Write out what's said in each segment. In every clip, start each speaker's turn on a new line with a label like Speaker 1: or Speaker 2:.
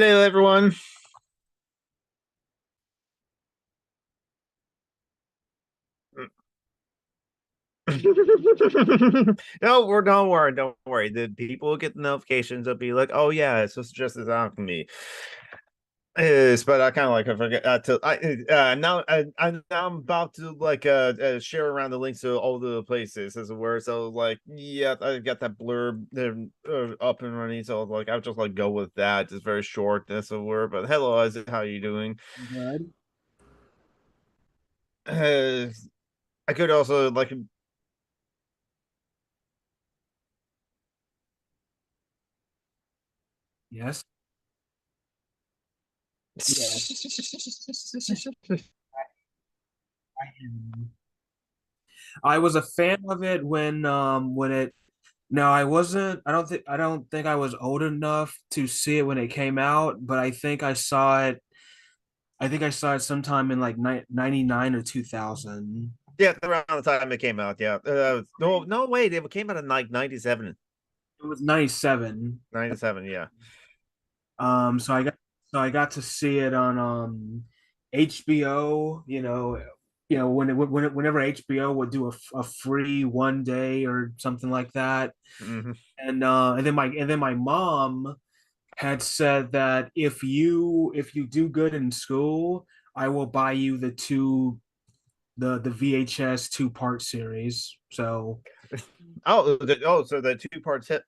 Speaker 1: Hello, everyone. No, don't worry. The people will get the notifications. They'll be like, "Oh yeah, it's just as Alchemy." Is but I kind of like I forget to now I'm about to share around the links to all the places as it were. So like yeah, I got that blurb up and running. So like I'll just like go with that. It's very short as it were. But hello, Isaac, how you doing?
Speaker 2: Good.
Speaker 1: Uh, I could also like
Speaker 2: Yes. Yeah. I am. I was a fan of it when it no, I wasn't I don't think I was old enough to see it when it came out, but I think I saw it sometime in like 99 or 2000.
Speaker 1: Yeah, around the time it came out. Yeah. No, wait. It came out in like 97.
Speaker 2: It was 97.
Speaker 1: 97. Yeah.
Speaker 2: So I got to see it on HBO, whenever HBO would do a free one day or something like that.
Speaker 1: Hmm.
Speaker 2: And then my mom had said that if you do good in school, I will buy you the VHS two-part series. So,
Speaker 1: So the two parts hit.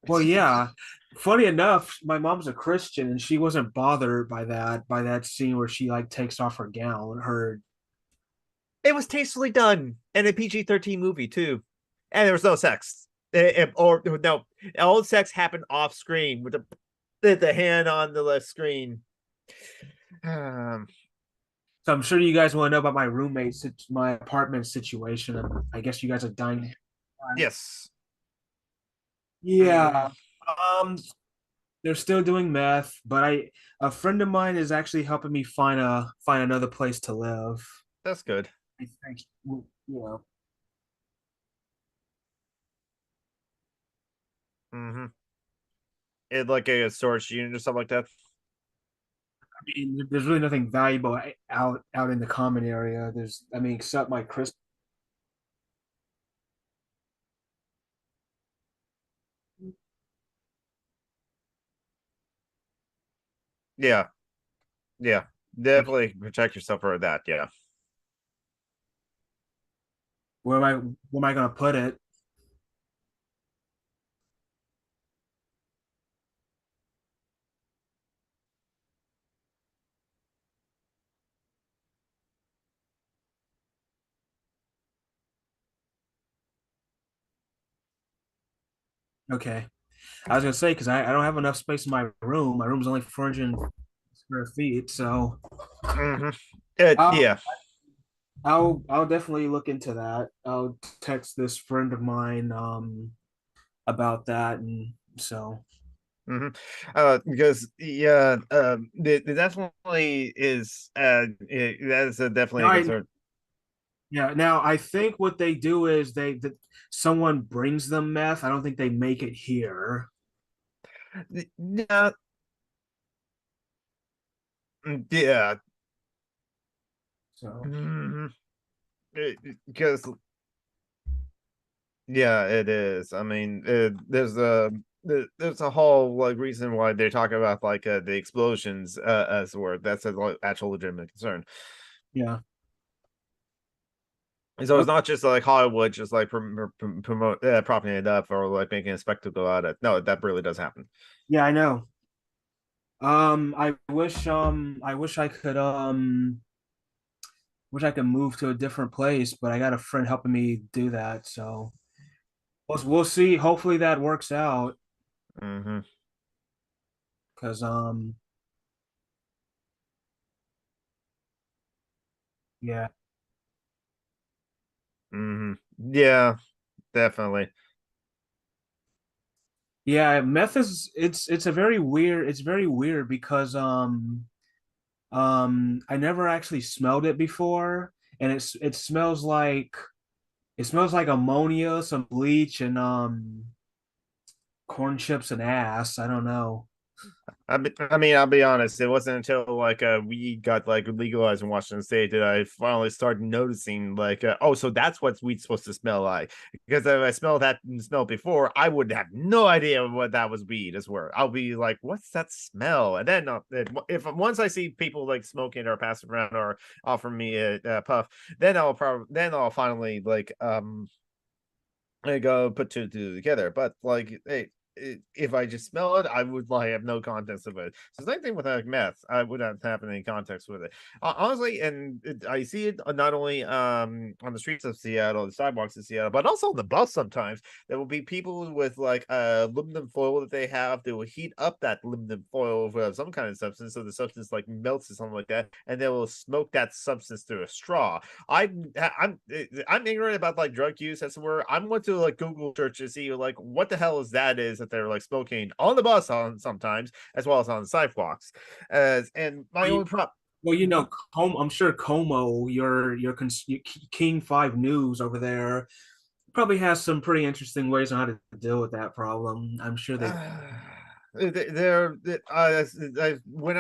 Speaker 2: well, yeah. Funny enough, my mom's a Christian and she wasn't bothered by that scene where she like takes off her gown.
Speaker 1: It was tastefully done and a PG-13 movie too, and there was no sex. Or no, all sex happened off screen with the hand on the left screen. Um,
Speaker 2: So I'm sure you guys want to know about my apartment situation, and I guess you guys are dying.
Speaker 1: yes.
Speaker 2: Yeah.
Speaker 1: Hmm.
Speaker 2: Um, they're still doing meth, but a friend of mine is actually helping me find another place to live.
Speaker 1: That's good.
Speaker 2: I think, you know,
Speaker 1: Hmm. It like a storage unit or something like that.
Speaker 2: I mean, there's really nothing valuable out in the common area. Except my Chris.
Speaker 1: Yeah. Yeah. Definitely protect yourself for that. Yeah.
Speaker 2: Where am I gonna put it? Okay, I was gonna say because I don't have enough space in my room. My room's only 400 square feet, so
Speaker 1: Hmm.
Speaker 2: I'll
Speaker 1: Yeah.
Speaker 2: I'll definitely look into that. I'll text this friend of mine about that, and so
Speaker 1: Hmm. Because yeah, it definitely is. That is definitely
Speaker 2: now
Speaker 1: a
Speaker 2: I
Speaker 1: concern.
Speaker 2: yeah now I think what they do is someone brings them meth. I don't think they make it here.
Speaker 1: Yeah, yeah.
Speaker 2: So
Speaker 1: Hmm. Because yeah, it is. I mean, there's a whole like reason why they talk about like the explosions as word. That's a actual legitimate concern.
Speaker 2: yeah.
Speaker 1: So it's
Speaker 2: Okay.
Speaker 1: not just like Hollywood just like promote propping it up or like making a spectacle out of it. No, that really does happen.
Speaker 2: Yeah, I know. I wish I could move to a different place, but I got a friend helping me do that. So we'll see. Hopefully that works out.
Speaker 1: Hmm.
Speaker 2: Cause yeah.
Speaker 1: Hmm. Yeah, definitely.
Speaker 2: Yeah, meth is it's very weird because I never actually smelled it before, and it smells like ammonia, some bleach, and corn chips and ass. I don't know.
Speaker 1: I mean, I'll be honest. It wasn't until like weed got like legalized in Washington State that I finally started noticing like, oh, so that's what weed's supposed to smell like. Because if I smelled that smell before, I would have no idea what that was weed as well. I'll be like, what's that smell? And then if once I see people like smoking or passing around or offering me a puff, then I'll finally like I go put two and two together. But like, hey, if I just smell it, I would like have no context of it. So same thing with like meth, I would not have any context with it. Honestly, and I see it not only on the streets of Seattle, the sidewalks of Seattle, but also on the bus. Sometimes there will be people with like aluminum foil that they have. They will heat up that aluminum foil with some kind of substance, so the substance like melts or something like that, and they will smoke that substance through a straw. I'm ignorant about like drug use as it were. I'm going to like Google search to see like what the hell is that they're like smoking on the bus on sometimes as well as on the sidewalks. And my
Speaker 2: Well,
Speaker 1: only prop.
Speaker 2: I'm sure Como, your King Five News over there, probably has some pretty interesting ways on how to deal with that problem. I'm sure they.
Speaker 1: There, when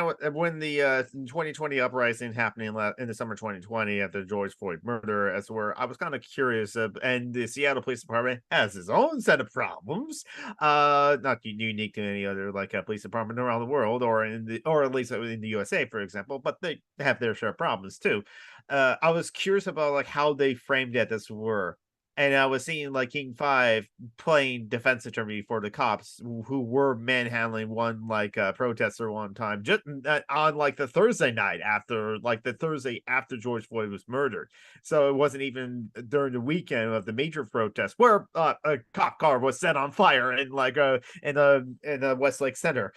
Speaker 1: the 2020 uprising happening in the summer 2020 after George Floyd murder, as where I was kind of curious and the Seattle Police Department has its own set of problems, not unique to any other like a police department around the world or at least in the USA, for example, but they have their share of problems too. I was curious about like how they framed it as were. And I was seeing like King Five playing defense attorney for the cops who were manhandling one like protester one time just on like the Thursday after George Floyd was murdered. So it wasn't even during the weekend of the major protest where a cop car was set on fire in like in a Westlake Center.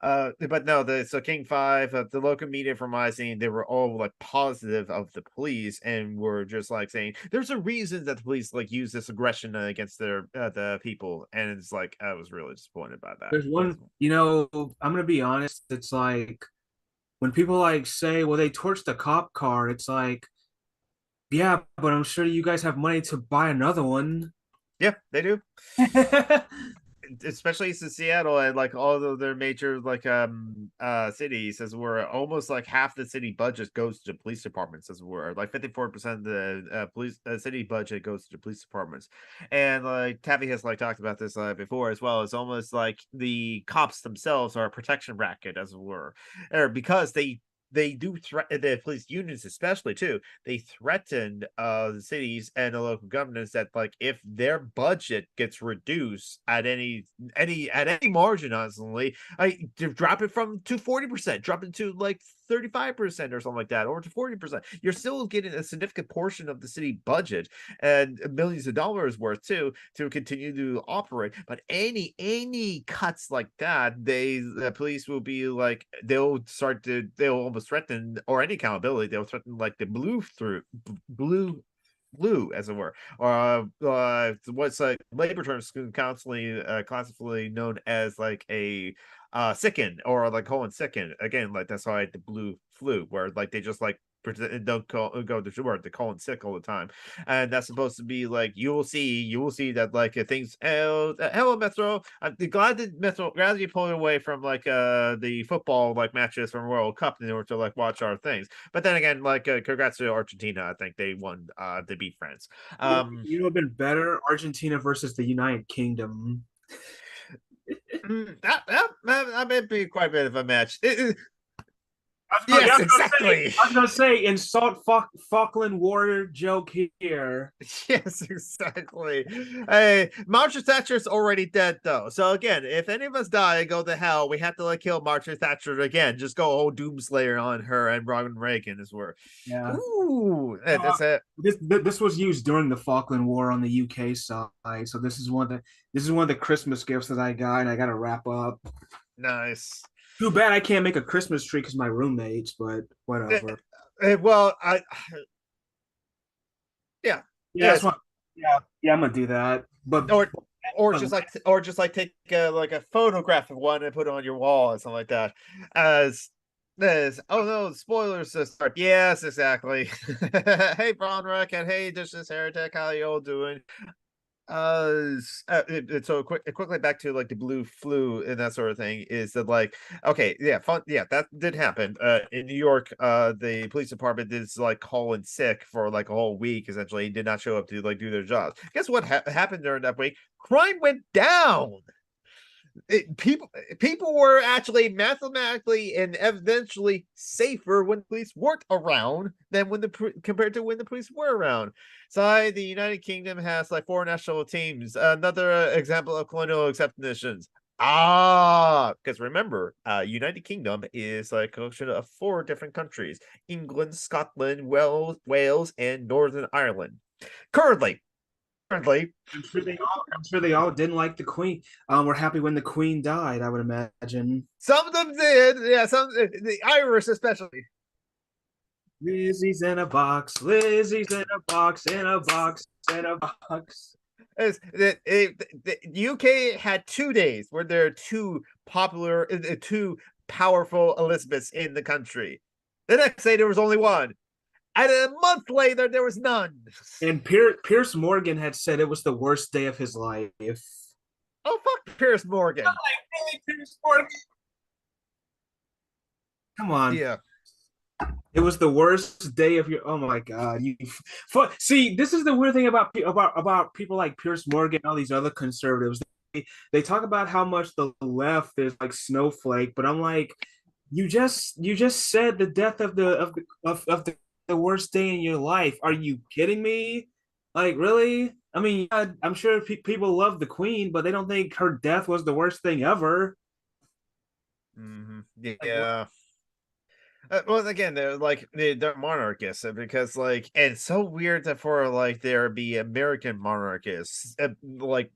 Speaker 1: But no, so King Five, the local media from my scene, they were all like positive of the police and were just like saying there's a reason that the police like use this aggression against the people, and it's like I was really disappointed by that.
Speaker 2: There's one, I'm gonna be honest. It's like when people like say, "Well, they torched the cop car." It's like, yeah, but I'm sure you guys have money to buy another one.
Speaker 1: Yeah, they do. Especially since Seattle and like all of their major like cities as were almost like half the city budget goes to police departments as were like 54% of the police city budget goes to police departments. And like Taffy has like talked about this before as well. It's almost like the cops themselves are a protection racket as it were, or because they do threaten the police unions especially too. They threatened the cities and the local governments that like if their budget gets reduced at any margin, honestly, I drop it from to 40%, drop it to like 35% or something like that, or to 40%. You're still getting a significant portion of the city budget and millions of dollars worth too to continue to operate. But any cuts like that, the police will be like they'll almost threaten or any accountability. They'll threaten like the blue as it were, or what's like labor terms constantly classically known as like a sicken or like colon sicken again, like that's why the blue flu where like they just like don't go to word they call it sick all the time. And that's supposed to be like you will see that like things hello Metro. I'm glad you pulled away from like the football like matches from World Cup in order to like watch our things. But then again, like congrats to Argentina. I think they won to beat France.
Speaker 2: You know, have been better Argentina versus the United Kingdom.
Speaker 1: That may be quite a bit of a match.
Speaker 2: Yeah,
Speaker 1: Yes, exactly.
Speaker 2: I was gonna say insult Falkland War joke here.
Speaker 1: Yes, exactly. Hey, Margaret Thatcher's already dead though. So again, if any of us die and go to hell, we have to like kill Margaret Thatcher again. Just go whole doomslayer on her and Ronald Reagan as well.
Speaker 2: Yeah.
Speaker 1: Ooh, that's it.
Speaker 2: This was used during the Falkland War on the UK side, so this is one of the Christmas gifts that I got, and I got to wrap up.
Speaker 1: Nice.
Speaker 2: Too bad I can't make a Christmas tree because my roommates, but whatever.
Speaker 1: Well, I yeah,
Speaker 2: Yeah,
Speaker 1: yes.
Speaker 2: that's what. Yeah, I'm gonna do that. But
Speaker 1: Or just like take like a photograph of one and put it on your wall or something like that. As this, oh no, spoilers to start. Yes, exactly. Hey, Braun Wreck, and hey, this is Heretic. How you all doing? So quickly back to like the blue flu and that sort of thing is that like okay, yeah, fun, yeah, that did happen. In New York, the police department did like call in sick for like a whole week. Essentially, did not show up to like do their jobs. Guess what happened during that week? Crime went down. People were actually mathematically and eventually safer when police weren't around than compared to when the police were around. So the United Kingdom has like four national teams. Another example of colonial acceptations. Because remember, United Kingdom is like a collection of four different countries: England, Scotland, Wales, and Northern Ireland. Currently, currently,
Speaker 2: I'm sure they all didn't like the Queen. Were happy when the Queen died, I would imagine.
Speaker 1: some of them did. Yeah, some the Irish especially.
Speaker 2: Lizzie's in a box. Lizzie's in a box. In a box. In a box.
Speaker 1: The UK had 2 days where there are two popular, two powerful Elizabeths in the country. The next day there was only one, and a month later there was none.
Speaker 2: And Pierce Morgan had said it was the worst day of his life.
Speaker 1: Oh fuck, Piers Morgan.
Speaker 2: Really, Pierce Morgan? Come on.
Speaker 1: Yeah,
Speaker 2: It was the worst day of your. Oh my god! See, this is the weird thing about people like Pierce Morgan and all these other conservatives. They talk about how much the left is like snowflake, but I'm like, you just said the death of the worst day in your life. Are you kidding me? Like really? I mean, yeah, I'm sure people love the Queen, but they don't think her death was the worst thing ever. Like what?
Speaker 1: yeah. Well, again, they're monarchists because like, and it's so weird that for like there be American monarchists, like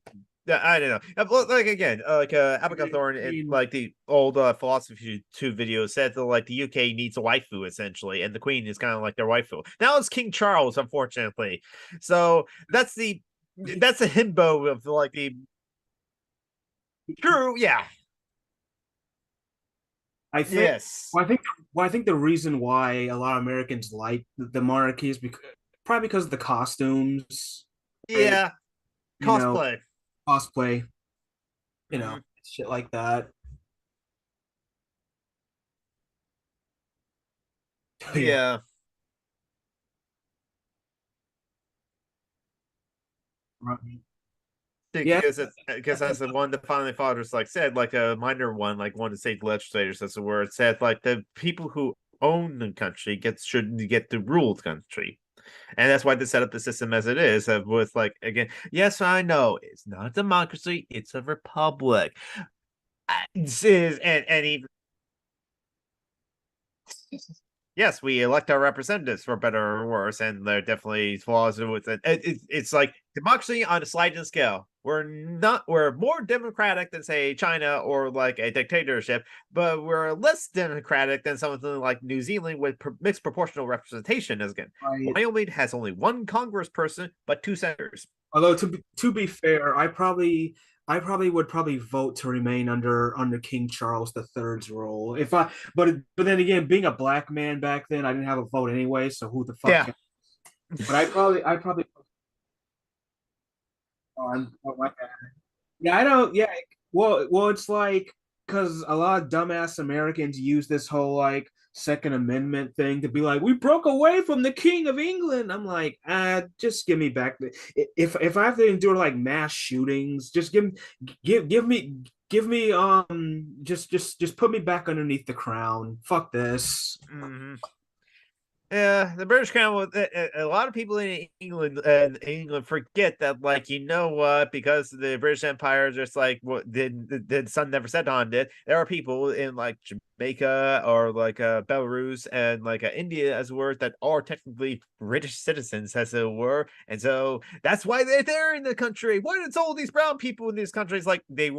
Speaker 1: I don't know. Well, like again, Abigail
Speaker 2: I
Speaker 1: Thorne and
Speaker 2: mean,
Speaker 1: like the old philosophy 2 video said that like the UK needs a waifu essentially, and the Queen is kind of like their waifu. Now it's King Charles, unfortunately. So that's a himbo of like the true, yeah,
Speaker 2: I think
Speaker 1: yes,
Speaker 2: well, I think the reason why a lot of Americans like the monarchy is probably because of the costumes, right?
Speaker 1: yeah,
Speaker 2: You know,
Speaker 1: cosplay.
Speaker 2: cosplay,
Speaker 1: Mhm.
Speaker 2: shit like that. Yeah.
Speaker 1: Yeah.
Speaker 2: Right. Yeah.
Speaker 1: Because as the one the founding fathers like said, like a minor one, like one of the state legislators, as it were, it said like the people who own the country shouldn't get to rule the country. And that's why they set up the system as it is, with like again, yes, I know it's not a democracy, it's a republic. And even yes, we elect our representatives for better or worse, and there are definitely flaws with it. It's like democracy on a sliding scale. We're more democratic than say China or like a dictatorship, but we're less democratic than something like New Zealand with mixed proportional representation. As again,
Speaker 2: Right.
Speaker 1: Wyoming has only one congressperson but two senators.
Speaker 2: Although to be fair, I probably would probably vote to remain under King Charles III's rule. But then again, being a black man back then, I didn't have a vote anyway, so who the fuck
Speaker 1: Yeah,
Speaker 2: cares? But I probably oh my God. Yeah, I don't. Yeah, well, it's like because a lot of dumbass Americans use this whole like Second Amendment thing to be like, we broke away from the King of England. I'm like, just give me back the. If I have to endure like mass shootings, just give me just put me back underneath the crown. Fuck this.
Speaker 1: mm-hmm. Yeah, the British Crown. A lot of people in England forget that, like, you know what? Because the British Empire, just like what did the sun never set on it. There are people in like Jamaica or like Belarus and like India, as it were, that are technically British citizens, as it were, and so that's why they're there in the country. What it's all these brown people in these countries, like they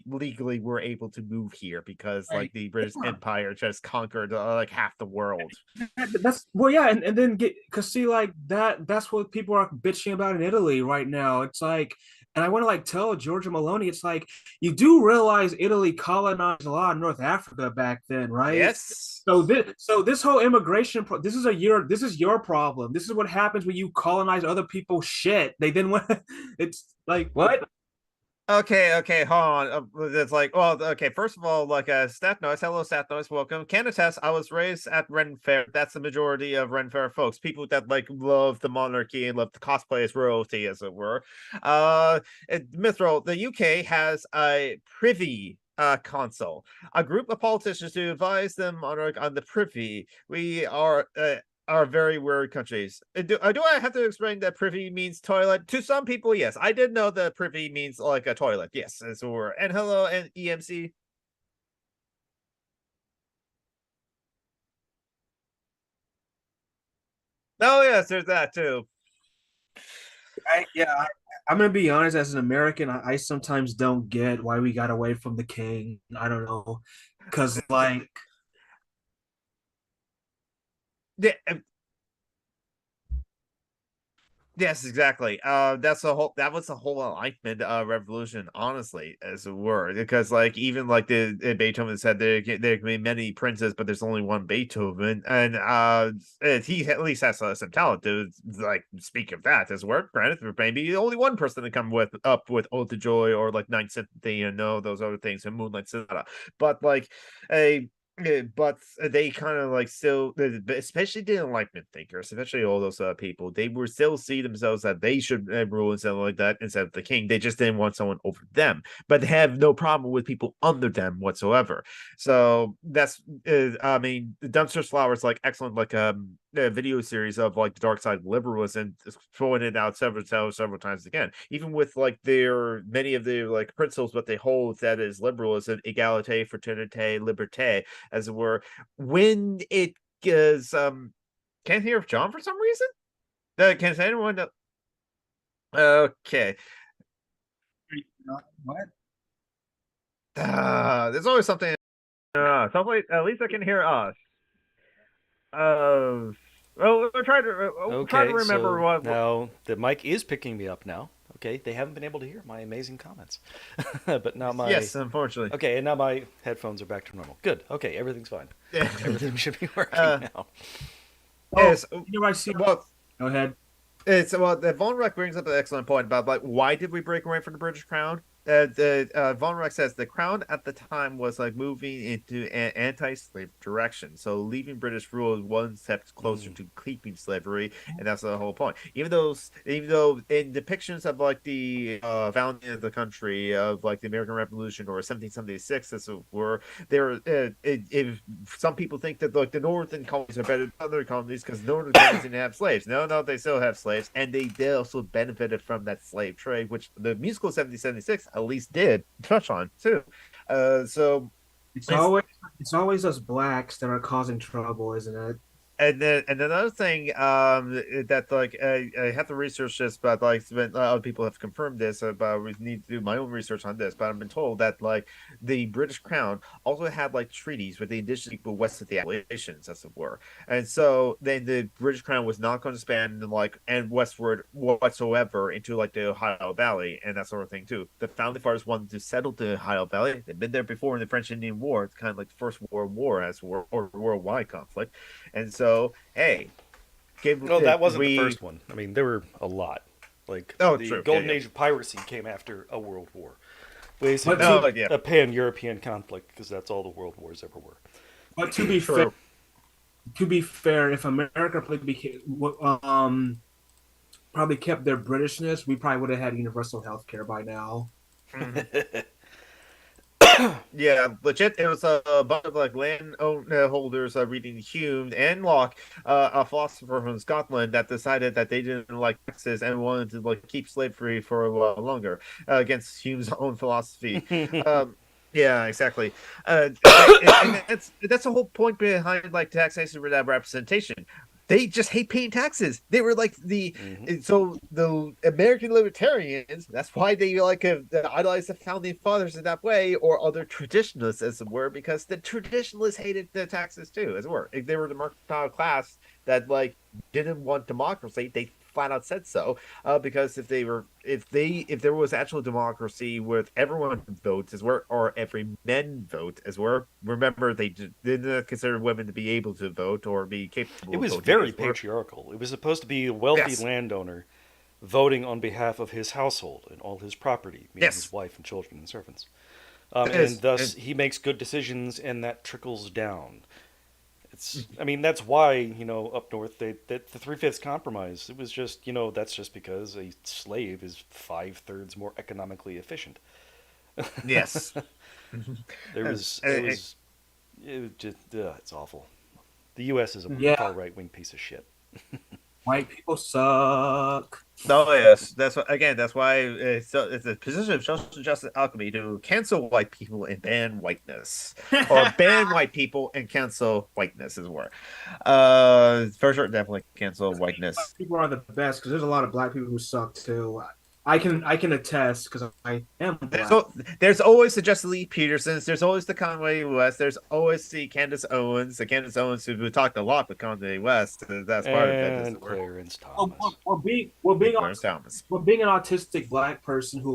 Speaker 1: legally were able to move here because like
Speaker 2: Right.
Speaker 1: the British Empire just conquered like half the world.
Speaker 2: That's well, yeah, and then get because see, like that's what people are bitching about in Italy right now. It's like And I want to like tell Giorgia Maloney, it's like you do realize Italy colonized a lot of North Africa back then, right?
Speaker 1: Yes.
Speaker 2: So this whole this is this is your problem. This is what happens when you colonize other people's shit. They didn't want it's like what?
Speaker 1: Okay, hold on. It's like, well, okay. First of all, like, Stat Noise, hello, Stat Noise, welcome. Can attest, I was raised at Ren Fair. That's the majority of Ren Fair folks, people that like love the monarchy and love to cosplay as royalty, as it were. Mithril, the UK has a privy council, a group of politicians to advise them on the privy. We are very weird countries. Do I have to explain that privy means toilet? To some people, yes. I did know that privy means like a toilet. Yes, as it were. And hello, and EMC. Oh, yes, there's that too.
Speaker 2: I'm gonna be honest. As an American, I sometimes don't get why we got away from the king. I don't know, because like
Speaker 1: Yeah, yes, exactly. That was the whole Enlightenment revolution, honestly, as it were. Because like even like the Beethoven said there can be many princes, but there's only one Beethoven. And he at least has some talent to like speak of that as well. Granted, there may be only one person to come with up with Ode to Joy or like Ninth Symphony and no those other things and Moonlight Sonata. But like a but they kind of like still, especially the Enlightenment thinkers, especially all those people, they were still see themselves that they should rule and something like that instead of the king. They just didn't want someone over them, but they have no problem with people under them whatsoever. So that's, I mean, the Dumpster's Flowers like excellent like a video series of like the dark side of liberalism, throwing it out several times again. Even with like their many of the like principles, what they hold that is liberalism, egalite, fraternite, liberté, as it were, when it is can't hear John for some reason. Can anyone okay.
Speaker 2: what?
Speaker 1: There's always something somebody, at least I can hear us. Well, we'll try to
Speaker 3: Okay,
Speaker 1: remember
Speaker 3: so
Speaker 1: what
Speaker 3: now the mic is picking me up now. Okay, they haven't been able to hear my amazing comments. But now my
Speaker 1: yes, unfortunately.
Speaker 3: okay, and now my headphones are back to normal. Good. Okay, everything's fine. Everything should be working
Speaker 1: uh
Speaker 3: now.
Speaker 2: Oh,
Speaker 1: yes,
Speaker 2: you know I see.
Speaker 1: well,
Speaker 2: Go ahead.
Speaker 1: it's well, the Von Reck brings up an excellent point about like why did we break away from the British Crown? The Von Reck says the Crown at the time was like moving into an anti-slave direction, so leaving British rule one step closer
Speaker 3: Mm.
Speaker 1: to keeping slavery, and that's the whole point. Even though in depictions of like the founding of the country of like the American Revolution or 1776, as it were, there if some people think that like the northern colonies are better than other colonies because northern colonies didn't have slaves. No, they still have slaves, and they also benefited from that slave trade, which the musical 1776 at least did touch on too. So
Speaker 2: It's
Speaker 1: it's
Speaker 2: always it's always us blacks that are causing trouble, isn't it?
Speaker 1: and another thing that like I have to research this, but like other people have confirmed this, but we need to do my own research on this. But I've been told that like the British Crown also had like treaties with the indigenous people west of the Appalachians, as it were, and so then the British Crown was not going to span like and westward whatsoever into like the Ohio Valley and that sort of thing too. The founding fathers wanted to settle the Ohio Valley. They've been there before in the French Indian War. It's kind of like the First World War as war or worldwide conflict. And so, hey, give
Speaker 3: No, that wasn't the
Speaker 1: we.
Speaker 3: first one. I mean, there were a lot. Like
Speaker 1: Oh,
Speaker 3: the
Speaker 1: true. Yeah,
Speaker 3: golden
Speaker 1: yeah.
Speaker 3: age of piracy came after a world war.
Speaker 2: But
Speaker 3: Basically,
Speaker 2: to
Speaker 1: Oh, yeah.
Speaker 3: a pan-European conflict because that's all the world wars ever were.
Speaker 2: but to be fair,
Speaker 1: True.
Speaker 2: if America probably kept their Britishness, we probably would have had universal health care by now.
Speaker 1: Mhm. Yeah, legit. It was a bunch of like land holders reading Hume and Locke, a philosopher from Scotland, that decided that they didn't like taxes and wanted to like keep slavery for a while longer against Hume's own philosophy. Um, yeah, exactly. And that's the whole point behind like taxation without representation. They just hate paying taxes. They were like
Speaker 3: Hmm.
Speaker 1: so the American libertarians. That's why they like idolize the founding fathers in that way, or other traditionalists, as it were, because the traditionalists hated the taxes too, as it were. If they were the mercantile class that like didn't want democracy, they flat out said so. Because if there was actual democracy with everyone votes as well, or every men vote as well. Remember, they didn't consider women to be able to vote or be
Speaker 3: It
Speaker 1: capable of
Speaker 3: was
Speaker 1: voting
Speaker 3: very
Speaker 1: as well.
Speaker 3: patriarchal. It was supposed to be a wealthy
Speaker 1: Yes,
Speaker 3: landowner voting on behalf of his household and all his property, meaning his
Speaker 1: yes,
Speaker 3: wife and children and servants. And
Speaker 1: yes,
Speaker 3: thus,
Speaker 1: and
Speaker 3: he makes good decisions, and that trickles down. I mean, that's why, up north, that the three-fifths compromise, it was just, that's just because a slave is five-thirds more economically efficient.
Speaker 1: yes.
Speaker 3: There
Speaker 1: And,
Speaker 3: was, it
Speaker 1: and,
Speaker 3: was, it was just, it's awful. The U.S. is a
Speaker 2: Yeah,
Speaker 3: far right-wing piece of shit.
Speaker 2: white people suck.
Speaker 1: Oh yes, that's why it's a position of social justice alchemy to cancel white people and ban whiteness, or ban white people and cancel whiteness as well. For sure, definitely cancel
Speaker 2: Black
Speaker 1: whiteness.
Speaker 2: people are the best because there's a lot of black people who suck too. I can attest because I am
Speaker 1: There's
Speaker 2: black.
Speaker 1: there's always the Jesse Lee Petersons. There's always the Conway West. There's always the Candace Owens. The Candace Owens who talked a lot with Conway West. That's part of it. Is
Speaker 3: And
Speaker 1: the word.
Speaker 3: Clarence
Speaker 2: Well,
Speaker 3: Thomas.
Speaker 2: being
Speaker 1: Clarence Thomas.
Speaker 2: being an autistic black person who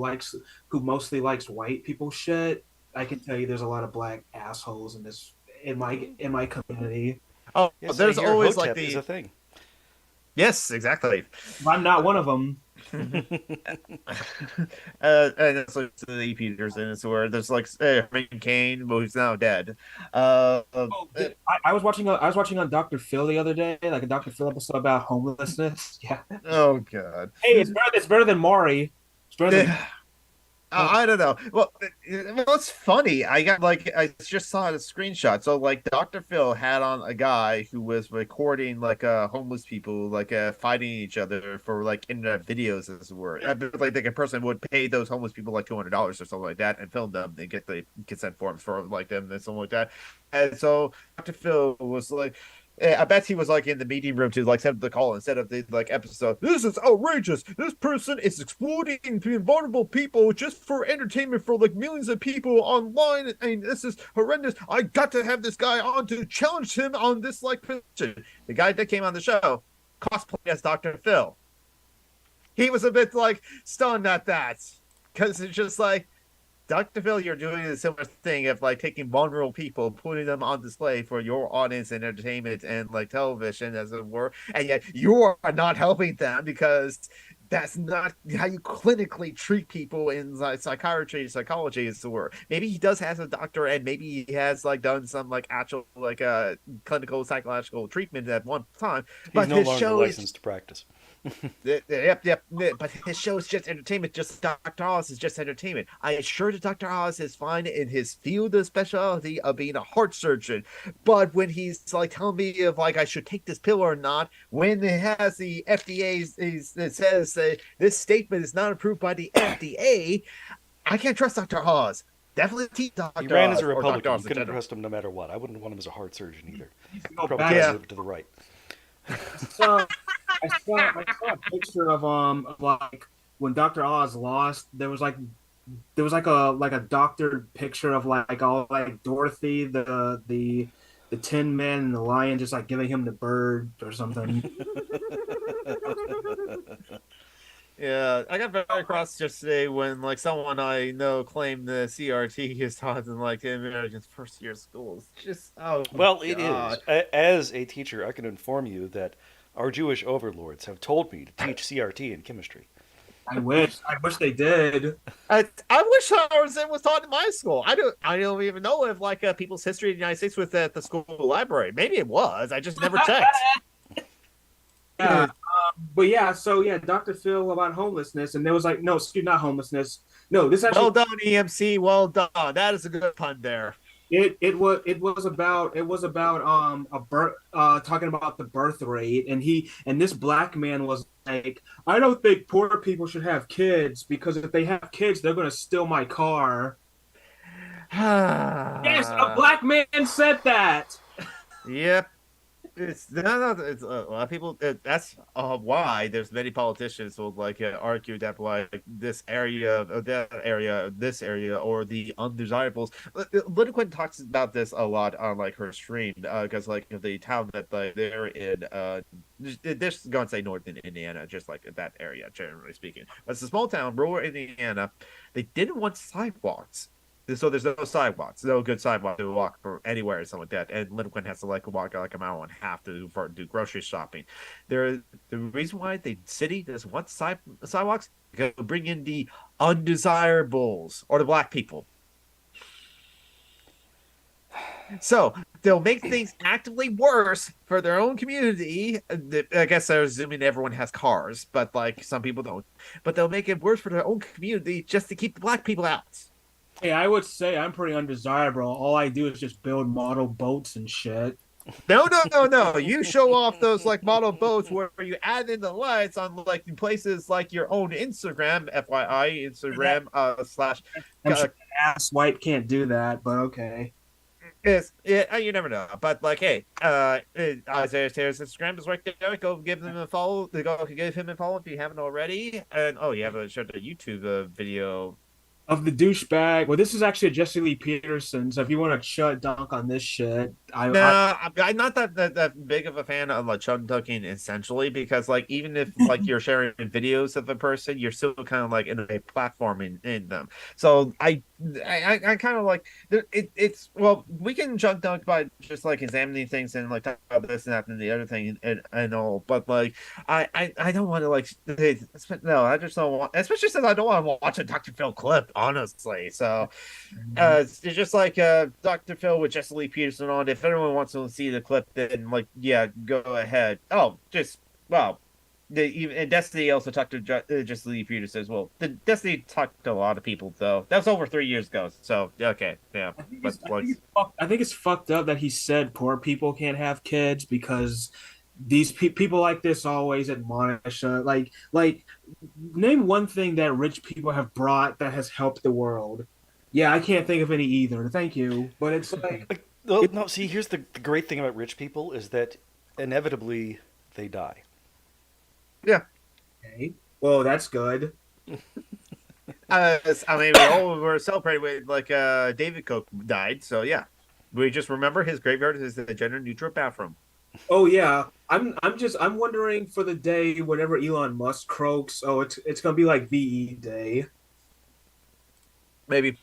Speaker 2: mostly likes white people shit. I can tell you, there's a lot of black assholes in my community.
Speaker 1: Oh,
Speaker 3: Yes, I
Speaker 1: there's
Speaker 3: hear
Speaker 1: always like
Speaker 3: Hotep is a
Speaker 1: the
Speaker 3: thing.
Speaker 1: yes, exactly.
Speaker 2: I'm not one of them.
Speaker 1: And it's like the Petersons where there's like Herman Cain, who's now dead.
Speaker 2: Oh, I was watching on Dr. Phil the other day, like a Dr. Phil episode about homelessness. Yeah.
Speaker 1: Oh God.
Speaker 2: Hey, it's better than Maury. It's better than
Speaker 1: I don't know. Well, it's funny. I just saw the screenshot. So like Dr. Phil had on a guy who was recording like homeless people like fighting each other for like internet videos as it were. Like a person would pay those homeless people like $200 or something like that and film them and get the consent forms for like them and something like that. And so Dr. Phil was like I bet he was like in the meeting room to like set up the call instead of the like episode. This is outrageous. This person is exploiting vulnerable people just for entertainment for like millions of people online, and this is horrendous. I got to have this guy on to challenge him on this like position. The guy that came on the show cosplayed as Dr. Phil. He was a bit like stunned at that because it's just like Dr. Phil, you're doing a similar thing of like taking vulnerable people, putting them on display for your audience and entertainment and like television, as it were, and yet you are not helping them because that's not how you clinically treat people in like psychiatry, psychology, as it were. Maybe he does have a doctor, and maybe he has like done some like actual like clinical psychological treatment at one time,
Speaker 3: He's
Speaker 1: but
Speaker 3: no
Speaker 1: his
Speaker 3: longer
Speaker 1: show is
Speaker 3: licensed to practice.
Speaker 1: Yep. But his show is just entertainment. Just Dr. Oz is just entertainment. I assure that Dr. Oz is fine in his field of specialty of being a heart surgeon. But when he's like telling me of like I should take this pill or not, when it has the FDA that says this statement is not approved by the FDA, I can't trust Dr. Oz. Definitely teach
Speaker 3: He
Speaker 1: Dr.
Speaker 3: ran as
Speaker 1: Oz
Speaker 3: a
Speaker 1: or Dr.
Speaker 3: Republican. You
Speaker 1: Oz in
Speaker 3: couldn't
Speaker 1: general.
Speaker 3: trust him no matter what. I wouldn't want him as a heart surgeon either. He'd
Speaker 2: go
Speaker 3: probably
Speaker 2: back.
Speaker 3: try to
Speaker 1: Yeah.
Speaker 3: move to the right.
Speaker 2: I saw a picture of like when Dr. Oz lost. There was like a doctored picture of like all like Dorothy, the Tin Man and the Lion, just like giving him the bird or something.
Speaker 1: Yeah, I got very cross yesterday when like someone I know claimed the CRT is taught in like the American's first year school. It's just oh
Speaker 3: Well, it is.
Speaker 1: God.
Speaker 3: As a teacher, I can inform you that our Jewish overlords have told me to teach CRT in chemistry.
Speaker 2: I wish they did.
Speaker 1: I wish ours was taught in my school. I don't even know if like people's history of the United States was at the school library. Maybe it was. I just never checked.
Speaker 2: Yeah, but yeah, so yeah, Dr. Phil about homelessness, and there was like, no, excuse, not homelessness. No, this actually
Speaker 1: Well done, EMC. Well done. That is a good pun there.
Speaker 2: it was about a birth talking about the birth rate, and this black man was like, I don't think poor people should have kids because if they have kids, they're gonna steal my car. Yes, a black man said that.
Speaker 1: Yep. It's no, it's a lot of people. That's why there's many politicians who like argue that like this area, or that area, this area, or the undesirables. Linda Quinn talks about this a lot on like her stream because like the town that like, they're in, this is going to say northern Indiana, just like that area, generally speaking. But it's a small town, rural Indiana. They didn't want sidewalks. So there's no sidewalks, no good sidewalk to walk from anywhere or something like that. And Lincoln has to like walk like a mile and a half to do grocery shopping. The reason why the city doesn't want sidewalks because they bring in the undesirables or the black people. So they'll make things actively worse for their own community. I guess they're assuming everyone has cars, but like some people don't. But they'll make it worse for their own community just to keep the black people out.
Speaker 2: Hey, I would say I'm pretty undesirable. All I do is just build model boats and shit.
Speaker 1: No, no, no, no. You show off those like model boats where you add in the lights on like places like your own Instagram, FYI, Instagram slash.
Speaker 2: I'm sure ass white can't do that, but okay.
Speaker 1: Is yeah, you never know. But like, hey, Isaiah Taylor's Instagram is right there. Go give them a follow. Go give him a follow if you haven't already. And oh, you haven't showed the YouTube video
Speaker 2: Of the douchebag. Well, this is actually a Jesse Lee Peterson. So if you want to shut dunk on this shit,
Speaker 1: no, I'm not that big of a fan of like chug dunking essentially because like even if like you're sharing videos of a person, you're still kind of like in a platform in them. So I kind of like it's well we can chug dunk by just like examining things and like talk about this and that and the other thing and all, but like I don't want to like no I just don't want especially since I don't want to watch a Dr. Phil clip honestly. So it's just like Dr. Phil with Jesse Lee Peterson on. If anyone wants to see the clip, then like yeah, go ahead. Oh, just well, and Destiny also talked to Jesse Lee Peterson as well. The Destiny talked to a lot of people though. That was over 3 years ago. So okay, yeah.
Speaker 2: I think it's fucked up that he said poor people can't have kids because these people like this always admonish name one thing that rich people have brought that has helped the world. Yeah, I can't think of any either. Thank you, but it's like
Speaker 3: Well, no, see, here's the great thing about rich people is that inevitably they die.
Speaker 1: Yeah.
Speaker 2: okay. Well, that's good.
Speaker 1: I mean, we all were celebrating with like David Koch died. So yeah, we just remember his graveyard is a gender neutral bathroom.
Speaker 2: Oh yeah, I'm wondering for the day whenever Elon Musk croaks. Oh, it's gonna be like VE Day.
Speaker 1: Maybe.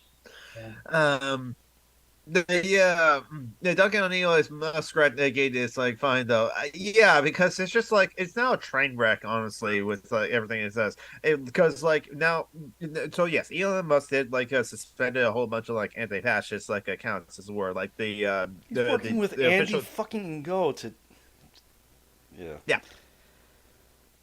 Speaker 2: Yeah.
Speaker 1: The Duncan O'Neill's Muskrat Gate is like fine though. Yeah, because it's just like it's now a train wreck, honestly, with like everything it says. Because like now, so yes, Elon Musk did like suspended a whole bunch of like anti-fascist like accounts as well, like
Speaker 3: He's working with
Speaker 1: the
Speaker 3: Andy
Speaker 1: official...
Speaker 3: fucking Go to,
Speaker 1: yeah.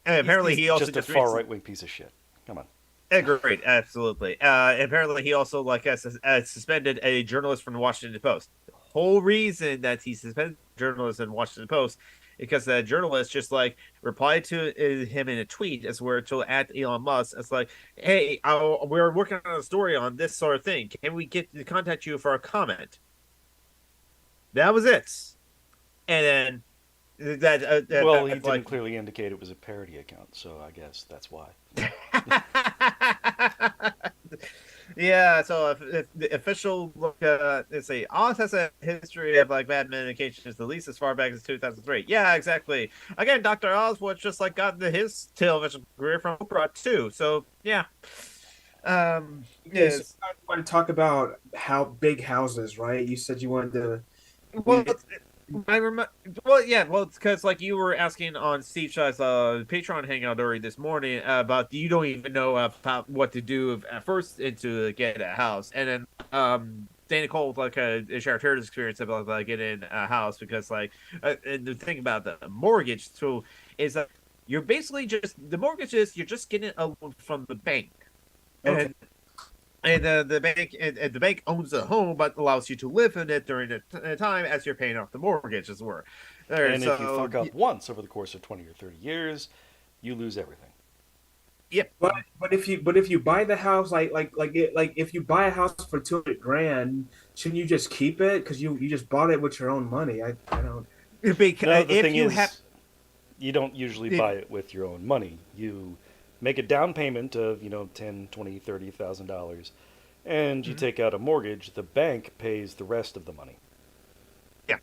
Speaker 1: And apparently
Speaker 3: he's
Speaker 1: he also
Speaker 3: just a far right wing piece of shit. Come on.
Speaker 1: Agreed, absolutely. Apparently, he also like has suspended a journalist from the Washington Post. The whole reason that he suspended journalists in Washington Post because that journalist just like replied to him in a tweet as we're to at Elon Musk. It's like, hey, we're working on a story on this sort of thing. Can we get to contact you for a comment? That was it. And then
Speaker 3: Well, he didn't clearly indicate it was a parody account, so I guess that's why.
Speaker 1: Yeah, so if the official look, let's see, Oz has a history of like bad medications, at least as far back as 2003. Yeah, exactly. Again, Dr. Oswald just like got into his television career from Oprah too. So yeah,
Speaker 2: Okay, so I want to talk about how big houses, right? You said you wanted to.
Speaker 1: well, I remember. Well, yeah. Well, it's because like you were asking on Steve Shaw's Patreon hangout already this morning about you don't even know about what to do at first to get a house, and then Dana Cole like shared her experience about like getting a house because like and the thing about the mortgage too is that you're basically just the mortgage is you're just getting a loan from the bank,
Speaker 2: Okay.
Speaker 1: and the bank owns the home, but allows you to live in it during the time as you're paying off the mortgage, as were.
Speaker 3: And if you fuck up once over the course of 20 or 30 years, you lose everything.
Speaker 1: Yep.
Speaker 2: But if you buy the house like if you buy a house for 200 grand, shouldn't you just keep it because you just bought it with your own money? I don't.
Speaker 3: No,
Speaker 1: because
Speaker 3: the
Speaker 1: if
Speaker 3: thing
Speaker 1: you have
Speaker 3: is, you don't usually
Speaker 1: if
Speaker 3: buy it with your own money. You make a down payment of, 10, 20, $30,000, and you
Speaker 1: Mhm.
Speaker 3: take out a mortgage. The bank pays the rest of the money,
Speaker 1: Yeah.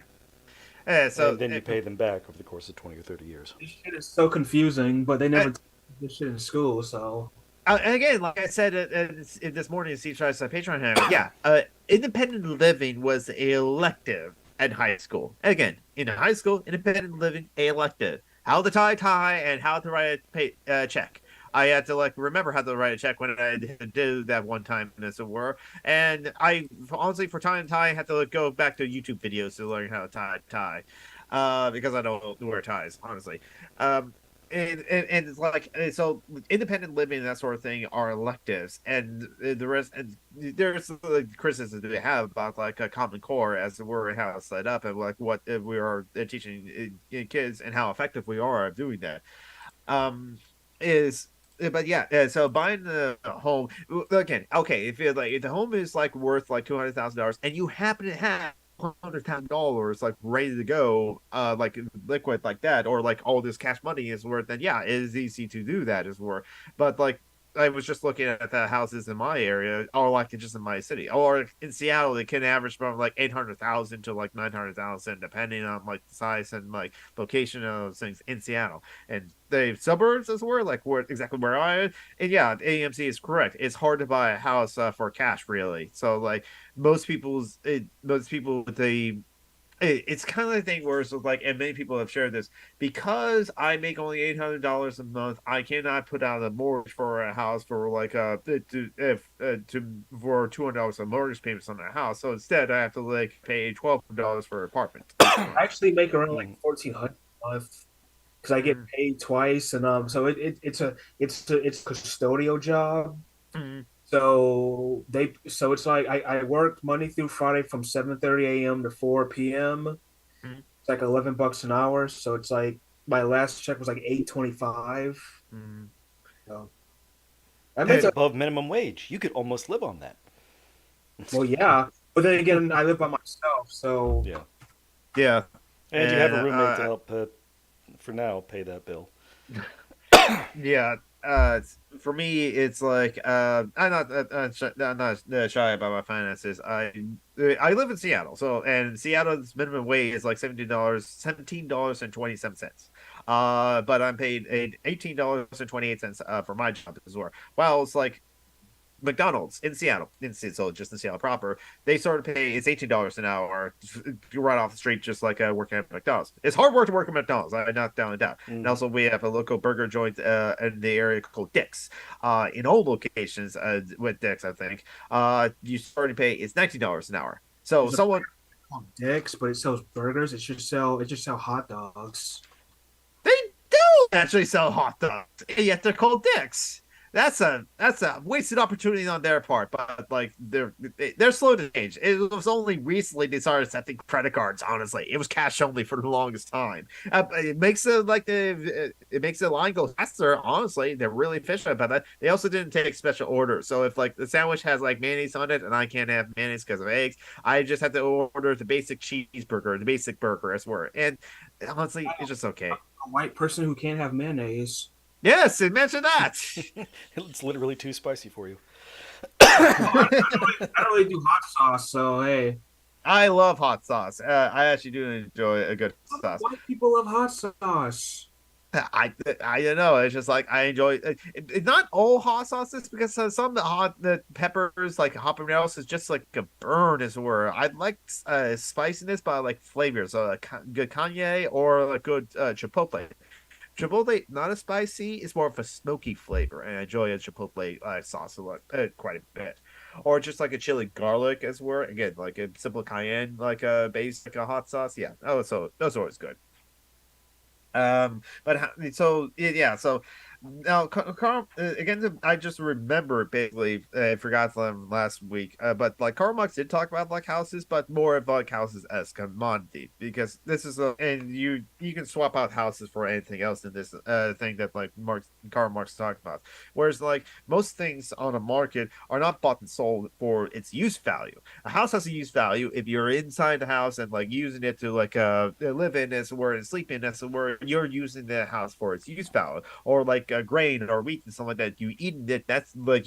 Speaker 3: and then you pay them back over the course of 20 or 30 years.
Speaker 2: This shit is so confusing, but they
Speaker 1: Uh,
Speaker 2: never teach this shit in school. So
Speaker 1: and again, like I said this morning, Steve tries to Patreon hammer. Yeah, independent living was a elective at high school. Again, in high school, independent living a elective. How to tie and how to write a check. I had to like remember how to write a check when I did that one time, as it were. And I honestly, for tie and tie, I had to like, go back to YouTube videos to learn how to tie, because I don't wear ties, honestly. Um, and it's like so independent living and that sort of thing are electives, and the rest, and there's the criticisms that we have about like a common core as we're how it's set up, and like what we are teaching kids and how effective we are at doing that. Is but yeah, so buying the home again, okay, if the home is like worth like $200,000 and you happen to have $100,000 like ready to go, like liquid like that, or like all this cash money is worth, then yeah, it is easy to do that is worth. But like I was just looking at the houses in my area, or like just in my city, or in Seattle, it can average from like 800,000 to like 900,000, depending on like the size and like location of those things in Seattle and the suburbs as well, like where exactly where I am. And yeah, AMC is correct. It's hard to buy a house for cash, really. So like most people with the it's kind of the thing where it's like, and many people have shared this, because I make only $800 a month. I cannot put out a mortgage for a house for like for $200 a mortgage payments on a house. So instead, I have to like pay $1,200 for an apartment.
Speaker 2: I actually make around like
Speaker 3: Mm.
Speaker 2: 1,400 a month because I get
Speaker 1: Mm,
Speaker 2: paid twice, and so it's a custodial job.
Speaker 1: mm,
Speaker 2: So it's like I work Monday through Friday from 7:30 a.m. to 4 p.m.
Speaker 1: mm,
Speaker 2: It's like $11 an hour. So it's like my last check was like 8.25.
Speaker 1: mm.
Speaker 2: So I mean,
Speaker 3: That's above minimum wage. You could almost live on that.
Speaker 2: well, yeah, but then again, I live by myself, so
Speaker 3: Yeah.
Speaker 1: Yeah,
Speaker 3: And you have
Speaker 1: and
Speaker 3: a roommate to help, for now, pay that bill.
Speaker 1: yeah, for me, it's like I'm not shy about my finances. I live in Seattle, so and Seattle's minimum wage is like $17 and 27 cents. But I'm paid $18.28 for my job as well. Well, it's like McDonald's in Seattle, so just in Seattle proper, they started pay it's $18 an hour right off the street, just like working at McDonald's. It's hard work to work at McDonald's. I'm not down and down. And
Speaker 3: Mm.
Speaker 1: also, we have a local burger joint in the area called Dick's. In all locations with Dick's, I think, you started pay it's $19 an hour. So
Speaker 2: there's a place
Speaker 1: someone
Speaker 2: called Dick's, but it sells burgers. It just sell hot dogs.
Speaker 1: they do actually sell hot dogs, and yet they're called Dick's. That's a wasted opportunity on their part, but like they're slow to change. It was only recently they started accepting credit cards. Honestly, it was cash only for the longest time. It makes it makes the line go faster. Honestly, they're really efficient about that. They also didn't take special orders, so if like the sandwich has like mayonnaise on it, and I can't have mayonnaise because of eggs, I just have to order the basic cheeseburger, the basic burger as well. And honestly, it's just okay.
Speaker 2: A white person who can't have mayonnaise.
Speaker 1: Yes, imagine that.
Speaker 3: It's literally too spicy for you.
Speaker 2: I don't really do hot sauce, so hey.
Speaker 1: I love hot sauce. I actually do enjoy a good sauce.
Speaker 2: White people love hot sauce.
Speaker 1: I don't know. It's just like I enjoy not all hot sauces, because some of the peppers like habaneros is just like a burn as well. I like spiciness, but I like flavor. So good Kanye or like good chipotle. Chipotle, not as spicy, it's more of a smoky flavor, and I enjoy a chipotle sauce a lot, quite a bit. Or just like a chili garlic as well. Again, like a simple cayenne, like a base, like a hot sauce. Yeah. Oh, so those are always good. But so yeah, so Now, Karl, again, I just remember basically, I forgot them last week, but like Karl Marx did talk about like houses, but more of like houses as commodity because this is and you can swap out houses for anything else in this thing that like Karl Marx talked about. Whereas like most things on a market are not bought and sold for its use value. A house has a use value if you're inside the house and like using it to like live in, as where and sleep in, as where you're using the house for its use value or like grain or wheat and something like that. You eating it, that's like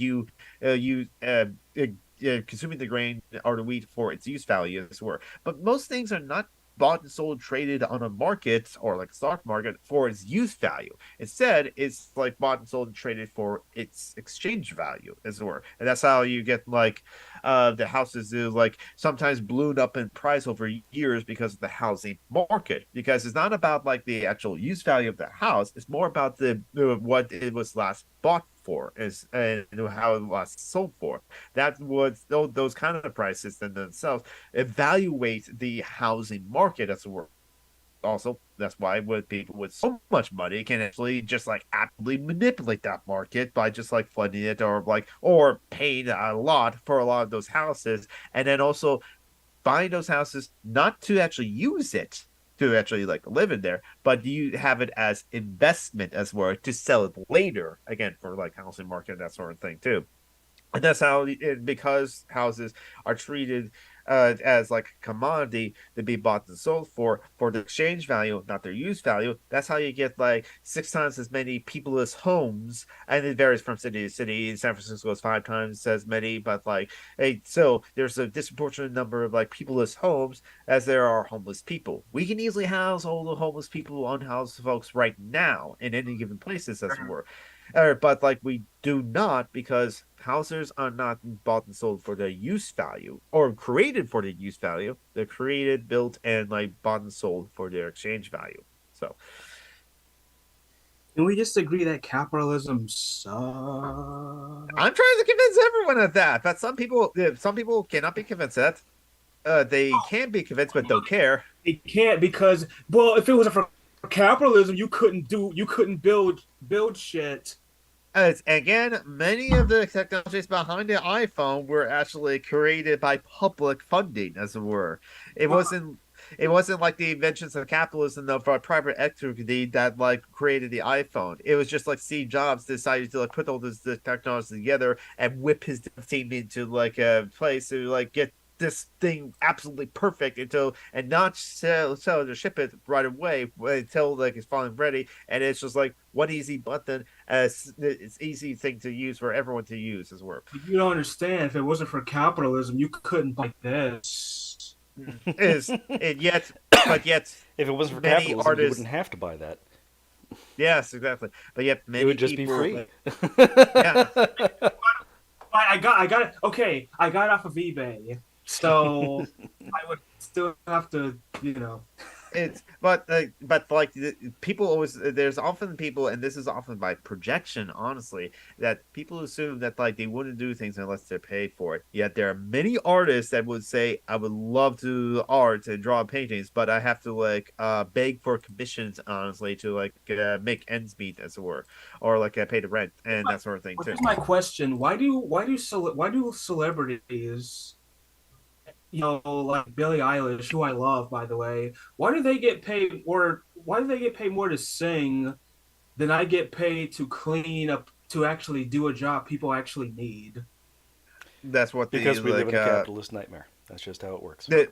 Speaker 1: consuming the grain or the wheat for its use value, as it were. But most things are not bought and sold traded on a market or like stock market for its use value. Instead, it's like bought and sold and traded for its exchange value, as it were. And that's how you get like the houses is like sometimes balloon up in price over years because of the housing market. Because it's not about like the actual use value of the house; it's more about the what it was last bought for is and how it was sold for. That was those kind of prices in themselves evaluate the housing market as it were. Also, that's why with people with so much money can actually just like actively manipulate that market by just like flooding it or paying a lot for a lot of those houses, and then also buying those houses not to actually use it to actually like live in there, but you have it as investment as well to sell it later again for like housing market that sort of thing too. And that's how because houses are treated as like a commodity to be bought and sold for the exchange value, not their use value. That's how you get like 6 times as many peopleless homes, and it varies from city to city. San Francisco is 5 times as many, but like hey, so there's a disproportionate number of like peopleless homes as there are homeless people. We can easily house all the homeless people, unhoused folks right now in any given places as it were. But like we do not because houses are not bought and sold for their use value or created for their use value. They're created, built, and like bought and sold for their exchange value. So
Speaker 2: Can we just agree that capitalism sucks?
Speaker 1: I'm trying to convince everyone of that, but some people cannot be convinced that. They can be convinced, but don't care.
Speaker 2: It can't because, well, if it wasn't for capitalism, you couldn't build shit.
Speaker 1: As again, many of the technologies behind the iPhone were actually created by public funding, as it were. It wasn't it wasn't like the inventions of capitalism though for private equity that like created the iPhone. It was just like Steve Jobs decided to like put all this technology together and whip his team into like a place to like get this thing absolutely perfect until and not sell to ship it right away until like it's finally ready, and it's just like one easy button as it's easy thing to use for everyone to use as well.
Speaker 2: You don't understand. If it wasn't for capitalism, you couldn't like this.
Speaker 1: Is it yet but yet
Speaker 3: If it wasn't for
Speaker 1: many
Speaker 3: capitalism, you
Speaker 1: artists,
Speaker 3: wouldn't have to buy that.
Speaker 1: yes, exactly, but yet
Speaker 3: It
Speaker 1: many
Speaker 3: would just be
Speaker 1: people
Speaker 3: free.
Speaker 1: yeah,
Speaker 2: I got it. Okay, I got it off of eBay, so I would still have to, you know.
Speaker 1: it's but like people always there's often people, and this is often by projection honestly, that people assume that like they wouldn't do things unless they're paid for it, yet there are many artists that would say I would love to art and draw paintings, but I have to like beg for commissions honestly to like make ends meet as it were, or like pay the rent and that sort of thing
Speaker 2: But
Speaker 1: too.
Speaker 2: here's my question: why do celebrities, like Billie Eilish, who I love, by the way, why do they get paid more? Why do they get paid more to sing than I get paid to clean up to actually do a job people actually need?
Speaker 1: That's what the
Speaker 3: Because we live
Speaker 1: like
Speaker 3: in a capitalist nightmare. That's just how it works.
Speaker 1: the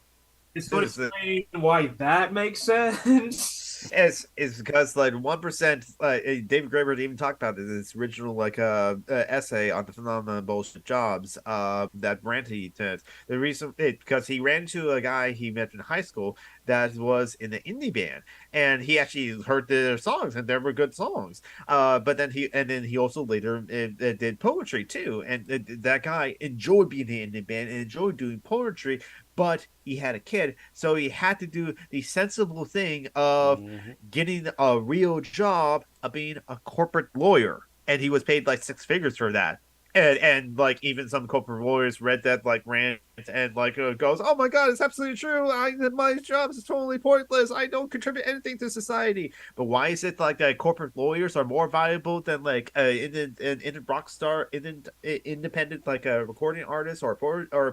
Speaker 2: It's going to
Speaker 1: is
Speaker 2: explain why that makes sense.
Speaker 1: It's because like 1%. David Graeber even talked about this in his original like essay on the phenomenon of bullshit jobs. That rant he did. The reason because he ran into a guy he met in high school that was in the indie band, and he actually heard their songs, and they were good songs. But then he also later did poetry too, and that guy enjoyed being in the indie band and enjoyed doing poetry, but he had a kid, so he had to do the sensible thing of
Speaker 3: Hmm.
Speaker 1: getting a real job of being a corporate lawyer, and he was paid like 6 figures for that. And like even some corporate lawyers read that like ran and like goes, "Oh my god, it's absolutely true. My job is totally pointless. I don't contribute anything to society." But why is it like corporate lawyers are more valuable than like in rock star independent like recording artists or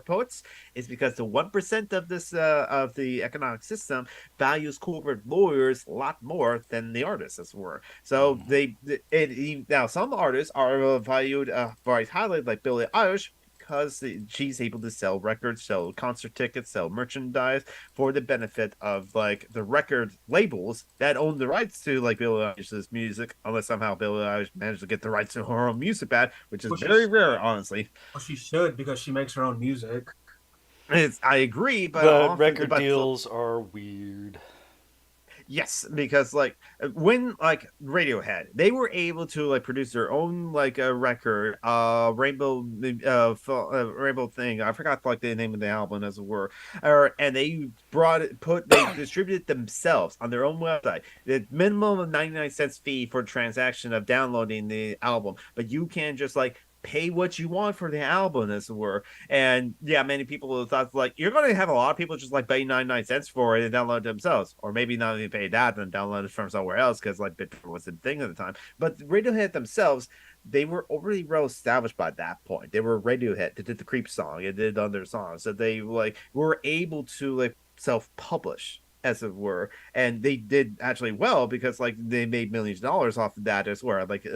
Speaker 1: poets? Is because the 1% of this of the economic system values corporate lawyers a lot more than the artists as were. So
Speaker 3: Mm-hmm.
Speaker 1: now some artists are valued very highly, like Billie Eilish, because she's able to sell records, sell concert tickets, sell merchandise for the benefit of like the record labels that own the rights to like Billie Eilish's music, unless somehow Billie Eilish managed to get the rights to her own music back, which is
Speaker 2: Well,
Speaker 1: very rare, honestly.
Speaker 2: she should because she makes her own music.
Speaker 1: I agree, but
Speaker 3: But
Speaker 1: often,
Speaker 3: record
Speaker 1: but
Speaker 3: deals are weird.
Speaker 1: yes, because like when like Radiohead, they were able to like produce their own like a record, Rainbow thing. I forgot like the name of the album as it were, and they they distributed themselves on their own website. The minimum of 99 cents fee for transaction of downloading the album, but you can just like pay what you want for the album as it were. And yeah, many people thought like you're going to have a lot of people just like pay 99 cents for it and download it themselves, or maybe not even pay that and download it from somewhere else because like Bitcoin was the thing at the time. But Radiohead themselves, they were already well established by that point. They were Radiohead. They did the Creep song. They did other songs, so they like were able to like self-publish as it were, and they did actually well because like they made millions of dollars off of that as well. Like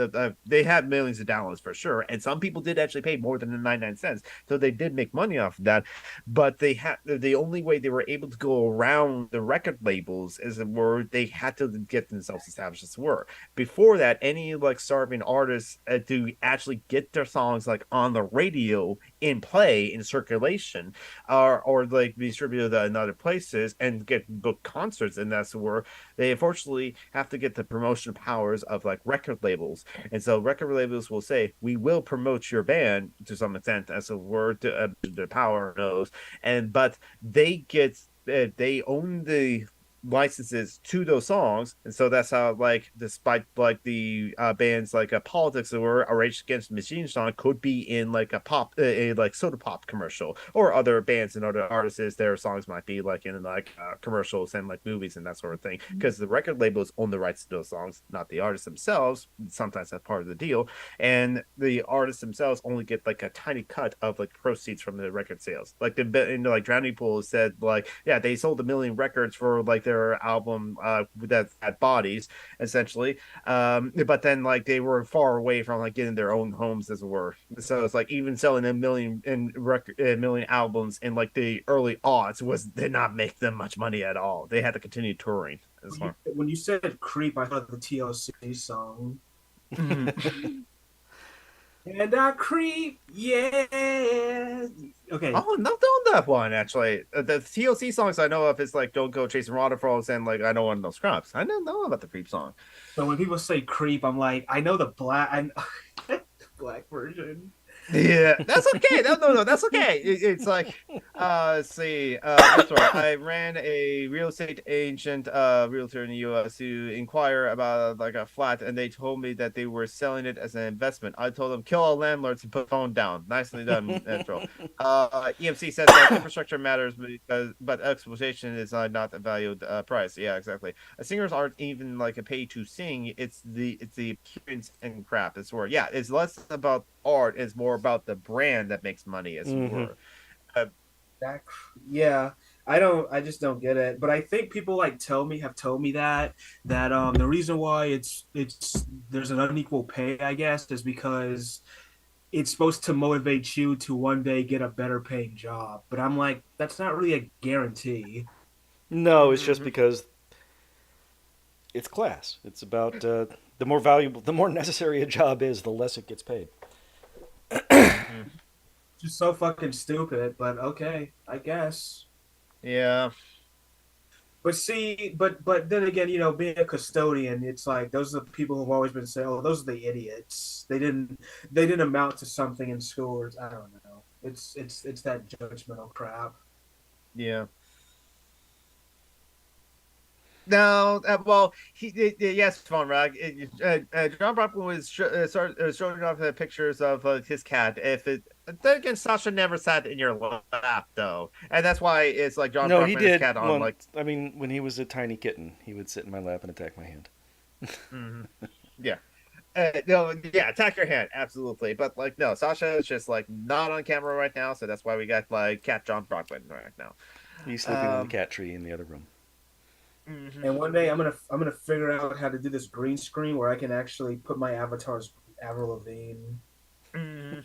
Speaker 1: they had millions of downloads for sure, and some people did actually pay more than the 99 cents, so they did make money off of that. But they had the only way they were able to go around the record labels is where they had to get themselves established as were. Before that, any like starving artists to actually get their songs like on the radio in play in circulation or like be distributed in other places and get book concerts, and that's where they unfortunately have to get the promotion powers of like record labels. And so record labels will say, we will promote your band to some extent as a word to the power knows. And but they own the licenses to those songs, and so that's how like despite like the bands like politics or a Rage Against the Machine song could be in like a pop a like soda pop commercial, or other bands and other artists their songs might be like in like commercials and like movies and that sort of thing, because the record labels own the rights to those songs, not the artists themselves. Sometimes that's part of the deal, and the artists themselves only get like a tiny cut of like proceeds from the record sales. Like like Drowning Pool said like, yeah, they sold 1 million records for like their album that at bodies essentially, but then like they were far away from like getting their own homes as it were. So it's like even selling 1 million albums in like the early aughts was did not make them much money at all. They had to continue touring as well.
Speaker 2: When you said creep, I thought the TLC song. And I creep, yeah. Okay,
Speaker 1: Oh, not on that one actually. The TLC songs I know of is like "Don't Go Chasing Waterfalls" and like "I Don't Want No Scrubs." I don't know about the Creep song.
Speaker 2: so when people say creep, I'm like, I know the black, the black version.
Speaker 1: Yeah, that's okay. No, that's okay. It's like, let's see. This one, I ran a real estate agent, realtor in the U.S. to inquire about like a flat, and they told me that they were selling it as an investment. I told them kill all landlords and put phone down. Nicely done, intro. EMC says that infrastructure matters but exploitation is not a valued price. Yeah, exactly. Singers aren't even like a pay to sing. It's the appearance and craft. It's where yeah, it's less about art, it's more about the brand that makes money as it
Speaker 3: Mm-hmm.
Speaker 1: were. Uh,
Speaker 2: That, yeah, I just don't get it. But I think people like have told me that the reason why it's there's an unequal pay, I guess, is because it's supposed to motivate you to one day get a better paying job. But I'm like, that's not really a guarantee.
Speaker 3: No, it's just
Speaker 1: mhm,
Speaker 3: because it's class. It's about the more valuable, the more necessary a job is, the less it gets paid.
Speaker 1: mhm.
Speaker 2: Just so fucking stupid, but okay, I guess.
Speaker 1: Yeah,
Speaker 2: But see, but then again, being a custodian, it's like those are the people who've always been saying, "Oh, those are the idiots. They didn't amount to something in school." Or, I don't know. It's that judgmental crap.
Speaker 1: yeah. No, well, yes, Von Rag. John Brockman was showing off the pictures of his cat. If it then again, Sasha never sat in your lap though, and that's why it's like John
Speaker 3: No, he
Speaker 1: Brockman is
Speaker 3: did
Speaker 1: cat on
Speaker 3: one.
Speaker 1: like.
Speaker 3: I mean, when he was a tiny kitten, he would sit in my lap and attack my hand.
Speaker 1: Mhm. Yeah. No, yeah, attack your hand, absolutely. But like, no, Sasha is just like not on camera right now, so that's why we got like Cat John Brockman right now.
Speaker 3: He's sleeping on the
Speaker 1: Um,
Speaker 3: cat tree in the other room.
Speaker 1: mhm,
Speaker 2: And one day I'm gonna figure out how to do this green screen where I can actually put my avatar's Avril Lavigne.
Speaker 1: mhm.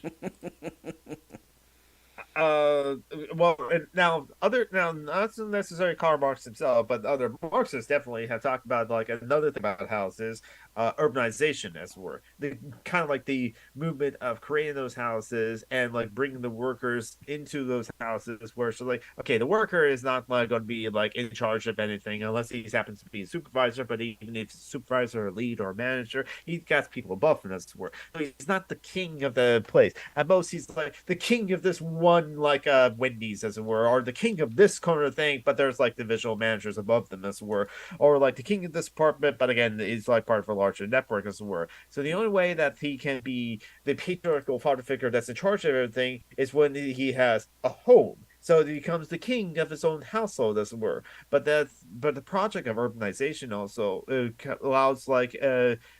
Speaker 1: uh well, now other now not necessarily Karl Marx himself, but other Marxists definitely have talked about like another thing about houses, urbanization, as it were, the kind of like the movement of creating those houses and like bringing the workers into those houses, where it's like, okay, the worker is not like going to be like in charge of anything unless he happens to be a supervisor, but even if he's a supervisor or lead or manager, he's got people above him, as it were. So he's not the king of the place. At most, he's like the king of this one, like Wendy's, as it were, or the king of this kind of thing. But there's like the visual managers above them, as it were, or like the king of this department. But again, he's like part of a larger network, as it were. So the only way that he can be the patriarchal father figure that's in charge of everything is when he has a home. So he becomes the king of his own household, as it were. But the project of urbanization also allows like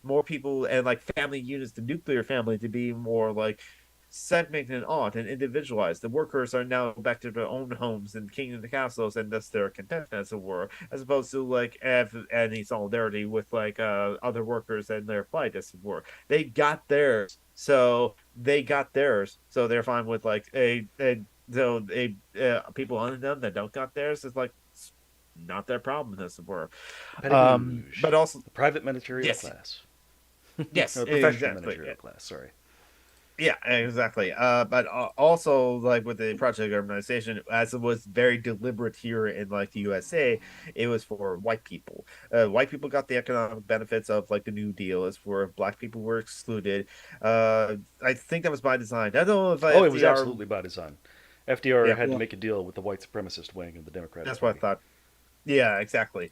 Speaker 1: more people and like family units, the nuclear family, to be more like segmented off and individualized. The workers are now back to their own homes and king of the castles, and thus they're content, as it were, as opposed to like have any solidarity with like other workers and their plight, as it were. They got theirs, so they're fine with like a so a people under them that don't got theirs is like not their problem, as it were.
Speaker 3: Petit rouge,
Speaker 1: But also,
Speaker 3: the private managerial
Speaker 1: yes,
Speaker 3: class,
Speaker 1: yes,
Speaker 3: or professional
Speaker 1: exactly.
Speaker 3: managerial class. Sorry.
Speaker 1: Yeah, exactly. But also like with the project urbanization, as it was very deliberate here in like the USA, it was for white people. White people got the economic benefits of like the New Deal, as where black people were excluded. I think that was by design. I don't know if
Speaker 3: Oh, it was
Speaker 1: FDR.
Speaker 3: absolutely by design. FDR
Speaker 1: Yeah,
Speaker 3: had to
Speaker 2: Yeah.
Speaker 3: make a deal with the white supremacist wing of the Democratic
Speaker 1: that's what I
Speaker 3: Party.
Speaker 1: thought. Yeah, exactly.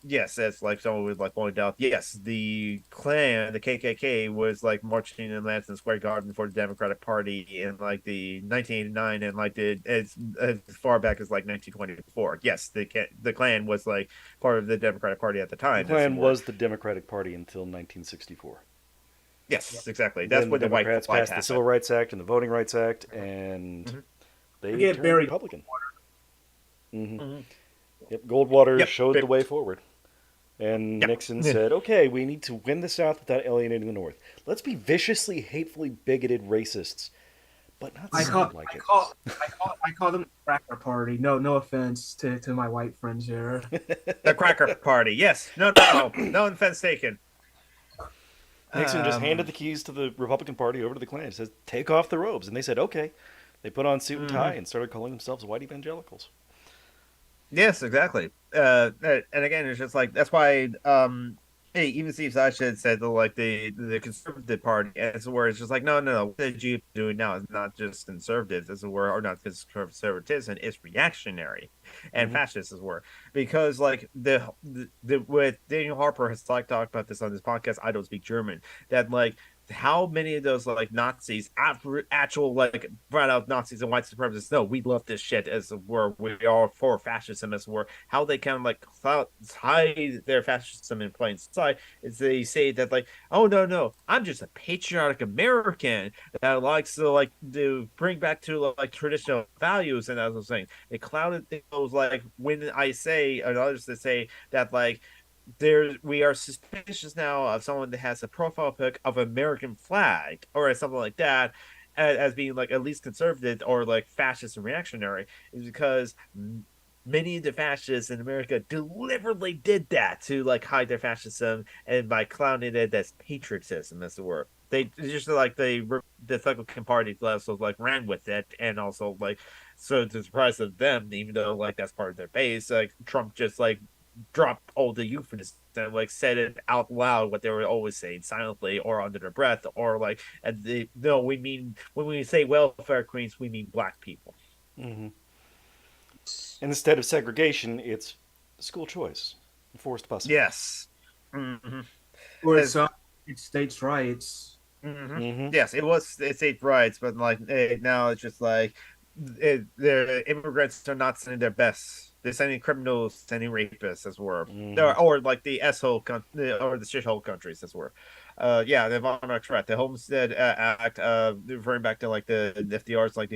Speaker 1: Yes, as like someone would like point out, yes, the Klan, the KKK, was like marching in Madison Square Garden for the Democratic Party in like the 1989, and like as far back as like 1924. Yes, the Klan was like part of the Democratic Party at the
Speaker 3: The
Speaker 1: time, as it
Speaker 3: Klan
Speaker 1: were.
Speaker 3: was the Democratic Party until 1964.
Speaker 2: Yeah.
Speaker 1: Yes, exactly. That's
Speaker 3: Then the
Speaker 1: when the white
Speaker 3: Democrats
Speaker 1: flight
Speaker 3: passed the Civil
Speaker 1: happened.
Speaker 3: Rights Act and the Voting Rights Act, and
Speaker 1: Mhm,
Speaker 3: they
Speaker 2: Get
Speaker 3: turned
Speaker 2: buried.
Speaker 3: Republican. hmm
Speaker 1: mhm.
Speaker 3: Yep, Goldwater
Speaker 1: Yep.
Speaker 3: showed the way forward. And
Speaker 1: Yep.
Speaker 3: Nixon said, okay, we need to win the South without alienating the North. Let's be viciously, hatefully bigoted racists, but not
Speaker 2: I
Speaker 3: sound
Speaker 2: call
Speaker 3: like
Speaker 2: I call them the cracker party. No offense to my white friends here.
Speaker 1: The
Speaker 3: it.
Speaker 1: Cracker Party. Yes. No offense taken.
Speaker 3: Nixon just handed
Speaker 1: Um.
Speaker 3: the keys to the Republican Party over to the Klan. He says, take off the robes. And they said, okay. They put on suit and tie
Speaker 1: Mhm.
Speaker 3: and started calling themselves white evangelicals.
Speaker 1: Yes, exactly. And again, it's just like that's why hey, even Steve Sasha had said that like the conservative party, as it were, it's just like no, what the GOP doing now is not just conservative, as it were, or not conservatism, it's reactionary and
Speaker 3: Mm-hmm.
Speaker 1: fascist, as it were, because like the with Daniel Harper has like talked about this on this podcast. I don't speak German. That like how many of those like Nazis, actual like right out Nazis and white supremacists, no, we love this shit, as we're we are for fascism, as we're how they kind of like hide their fascism in plain sight is they say that like, oh no, I'm just a patriotic American that likes to bring back to like traditional values, and as I was saying, they clouded those like when I say and others that say that like there we are suspicious now of someone that has a profile pic of American flag or something like that as being like at least conservative or like fascist and reactionary is because many of the fascists in America deliberately did that to like hide their fascism and by clowning it as patriotism, as it were. They just like the Republican Party also like ran with it, and also like so to the surprise of them, even though like that's part of their base, like Trump just like dropped all the euphemisms and like said it out loud what they were always saying silently or under their breath or like and they no we mean when we say welfare queens we mean black people.
Speaker 3: Mm-hmm. And instead of segregation, it's school choice, forced busing.
Speaker 1: Yes. Mm-hmm.
Speaker 2: Or
Speaker 1: As
Speaker 2: some it's states' rights.
Speaker 3: Mm-hmm.
Speaker 1: Yes, it's states' rights, but like now it's just like the immigrants are not sending their best. They're sending criminals, sending rapists, as were,
Speaker 3: Mm-hmm.
Speaker 1: or like the or the shithole countries, as were. Yeah, the Von threat, the Homestead Act, referring back to like the FDR's, like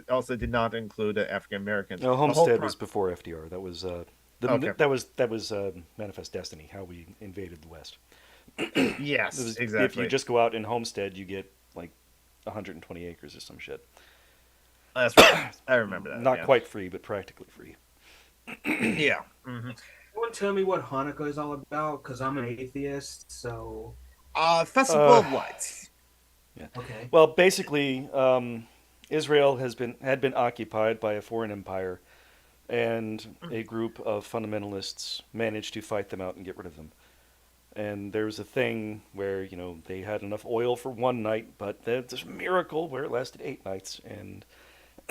Speaker 1: also did not include African Americans.
Speaker 3: No,
Speaker 1: The whole
Speaker 3: Homestead was
Speaker 1: front.
Speaker 3: before FDR. That was
Speaker 1: Okay.
Speaker 3: Manifest Destiny, how we invaded the West. It
Speaker 1: Yes,
Speaker 3: was if you
Speaker 1: exactly.
Speaker 3: just go out in Homestead, you get like 120 acres or some shit.
Speaker 1: That's right. I remember that.
Speaker 3: Not
Speaker 1: Yeah.
Speaker 3: quite free, but practically free.
Speaker 1: Yeah.
Speaker 2: Someone tell me what Hanukkah is all about, because I'm an atheist. So
Speaker 1: Festival
Speaker 3: Uh,
Speaker 1: of Lights.
Speaker 3: yeah.
Speaker 2: okay.
Speaker 3: Well, basically, Israel had been occupied by a foreign empire, and a group of fundamentalists managed to fight them out and get rid of them. And there was a thing where they had enough oil for one night, but there's a miracle where it lasted 8 nights, and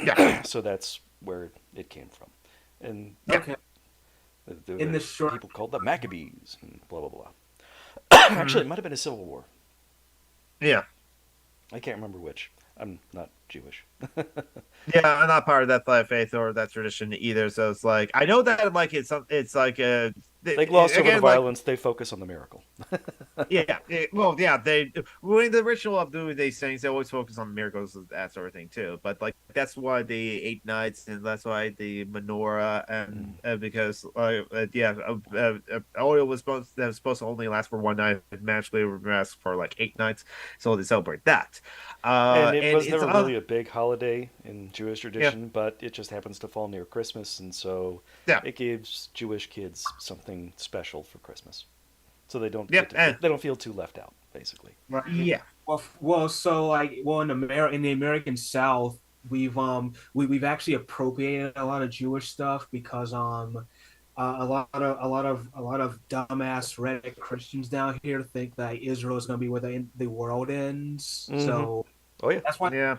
Speaker 1: Yeah.
Speaker 3: so that's where it came from. And
Speaker 1: Yeah.
Speaker 2: Okay.
Speaker 3: there
Speaker 2: In
Speaker 3: were
Speaker 2: the short,
Speaker 3: people called the Maccabees, and blah blah blah. Actually,
Speaker 1: Mhm.
Speaker 3: it might have been a civil war.
Speaker 1: Yeah.
Speaker 3: I can't remember which. I'm not Jewish.
Speaker 1: Yeah, I'm not part of that faith or that tradition either. So it's like I know that like it's like
Speaker 3: They gloss over the
Speaker 1: again like
Speaker 3: violence. They focus on the miracle.
Speaker 1: yeah, well, yeah, they when the ritual of doing these things, they always focus on miracles and that sort of thing too. But like that's why the 8 nights, and that's why the menorah, and
Speaker 3: Mm.
Speaker 1: because oil was supposed to only last for one night, it magically lasts for like 8 nights, so they celebrate that.
Speaker 3: And it
Speaker 1: And
Speaker 3: was
Speaker 1: it's
Speaker 3: never really a big holiday in Jewish
Speaker 1: yeah,
Speaker 3: tradition, but it just happens to fall near Christmas, and so
Speaker 1: yeah,
Speaker 3: it gives Jewish kids something special for Christmas, so they don't
Speaker 1: yeah,
Speaker 3: they don't feel too left out, basically.
Speaker 2: right?
Speaker 1: yeah.
Speaker 2: Well, so like, well, in the American South, we've actually appropriated a lot of Jewish stuff because a lot of dumbass Reddit Christians down here think that Israel is going to be where the world ends.
Speaker 3: Mm-hmm.
Speaker 2: So
Speaker 3: Oh yeah.
Speaker 2: that's why
Speaker 1: Yeah.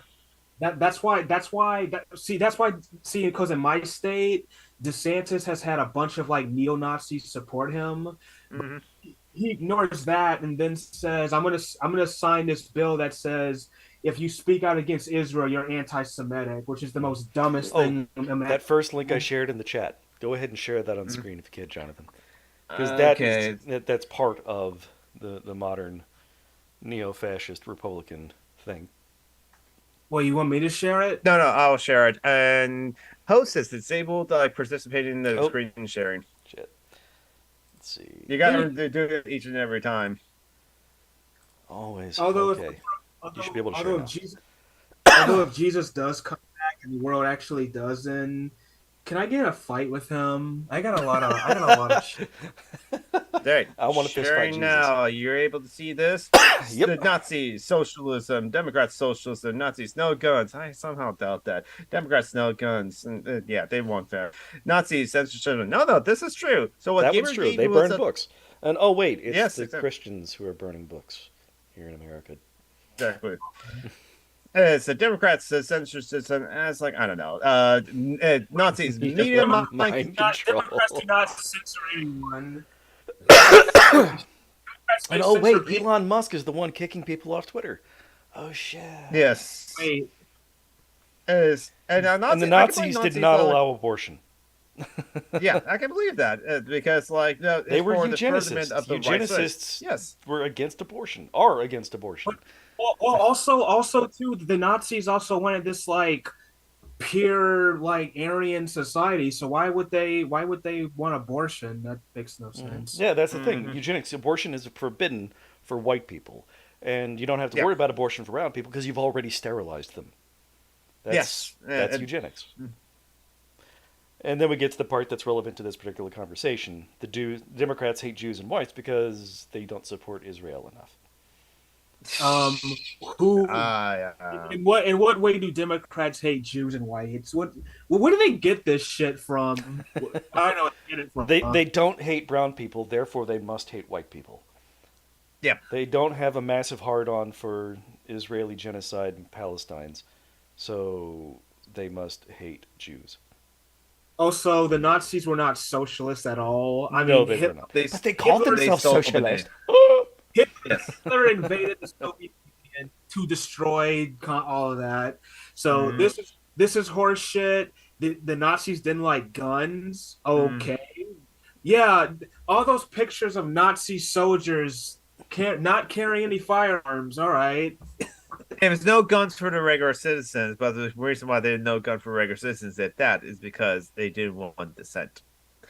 Speaker 2: see, because in my state, DeSantis has had a bunch of like neo Nazis support him, but
Speaker 1: Hmm.
Speaker 2: he ignores that and then says, I'm gonna sign this bill that says if you speak out against Israel, you're anti-Semitic," which is the most dumbest
Speaker 3: Oh,
Speaker 2: thing
Speaker 3: that first link I
Speaker 2: imaginable.
Speaker 3: shared in the chat. Go ahead and share that on screen if you can, Jonathan, because
Speaker 1: Okay.
Speaker 3: that's part of the modern neo-fascist Republican thing.
Speaker 2: Well, you want me to share it?
Speaker 1: No, no, I'll share it. And host is disabled, like participating in the
Speaker 3: Oh
Speaker 1: screen sharing.
Speaker 3: shit. Let's see.
Speaker 1: You
Speaker 2: Let me.
Speaker 1: gotta do it each and every time.
Speaker 3: Always
Speaker 2: Although if
Speaker 3: okay. You should be able to share
Speaker 2: although if
Speaker 3: now.
Speaker 2: Jesus Although if Jesus does come back and the world actually does end, can I get a fight with him? I got a lot of shit.
Speaker 1: There,
Speaker 3: I want to fist fight
Speaker 1: sharing
Speaker 3: Jesus.
Speaker 1: now. You're able to see this. The
Speaker 3: Yep.
Speaker 1: Nazis, socialism, Democrats, socialism, Nazis, no guns. I somehow doubt that. Democrats, no guns. And, yeah, they won't fair. Nazis, censorship. No, no, this is true. So what
Speaker 3: That one's true. They
Speaker 1: Gamergate was
Speaker 3: burn
Speaker 1: a
Speaker 3: books. And oh wait, it's
Speaker 1: yes,
Speaker 3: the Christians who are burning books here in America.
Speaker 1: exactly. It's the Democrats' censorship, and it's like I don't know. Nazis, media mind.
Speaker 3: Mind
Speaker 2: Democrats do
Speaker 3: control.
Speaker 2: not censor anyone. Democrats
Speaker 3: And
Speaker 2: they
Speaker 3: oh
Speaker 2: censor
Speaker 3: wait,
Speaker 2: people.
Speaker 3: Elon Musk is the one kicking people off Twitter. Oh shit.
Speaker 1: Yes,
Speaker 2: Wait,
Speaker 1: is and
Speaker 3: And the
Speaker 1: Nazi. I can blame
Speaker 3: Nazis did
Speaker 1: Nazis.
Speaker 3: not allow abortion.
Speaker 1: Yeah, I can believe that because like no,
Speaker 3: They
Speaker 1: it's
Speaker 3: were
Speaker 1: for the furtherment
Speaker 3: eugenicists.
Speaker 1: of the right side.
Speaker 3: Eugenicists
Speaker 1: Yes,
Speaker 3: were against abortion. Are against abortion.
Speaker 2: also too, the Nazis also wanted this like pure like Aryan society. So why would they want abortion? That makes no sense.
Speaker 3: Yeah, that's the thing.
Speaker 1: hmm
Speaker 3: Eugenics, abortion is forbidden for white people, and you don't have to
Speaker 1: yeah,
Speaker 3: worry about abortion for brown people because you've already sterilized them.
Speaker 1: yes,
Speaker 3: That's eugenics. And then we get to the part that's relevant to this particular conversation. Democrats hate Jews and whites because they don't support Israel enough.
Speaker 2: Um, who
Speaker 1: yeah.
Speaker 2: in what way do Democrats hate Jews and whites? Where do they get this shit from? I know where they get it from.
Speaker 3: They don't hate brown people, therefore they must hate white people.
Speaker 1: Yeah.
Speaker 3: They don't have a massive hard-on for Israeli genocide in Palestine's, so they must hate Jews.
Speaker 2: Also, the Nazis were not socialists at all. I
Speaker 3: No,
Speaker 2: mean,
Speaker 3: they were not.
Speaker 1: They
Speaker 3: But they called
Speaker 2: Hitler,
Speaker 3: themselves
Speaker 1: stole the name.
Speaker 3: socialist.
Speaker 1: Yes.
Speaker 2: Hitler invaded the Soviet to destroy all of that. So
Speaker 1: Mm,
Speaker 2: this is horse shit. The Nazis didn't like guns.
Speaker 1: mm.
Speaker 2: Okay, yeah, all those pictures of Nazi soldiers not carrying any firearms. All right.
Speaker 1: There was no guns for the regular citizens, but the reason why there no gun for regular citizens at that is because they didn't want dissent.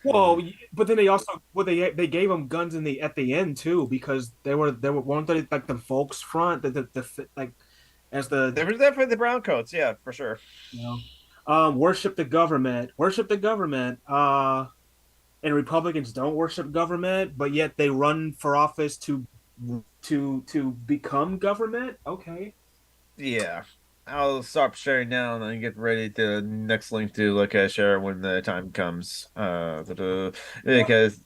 Speaker 2: Well, but then they also they gave them guns in the at the end too because they were weren't they like the Volksfront the like as the
Speaker 1: They were there for the browncoats, yeah, for sure.
Speaker 2: you know worship the government and Republicans don't worship government but yet they run for office to become government. Okay.
Speaker 1: Yeah. I'll stop sharing now and get ready to next link to look at share when the time comes. Because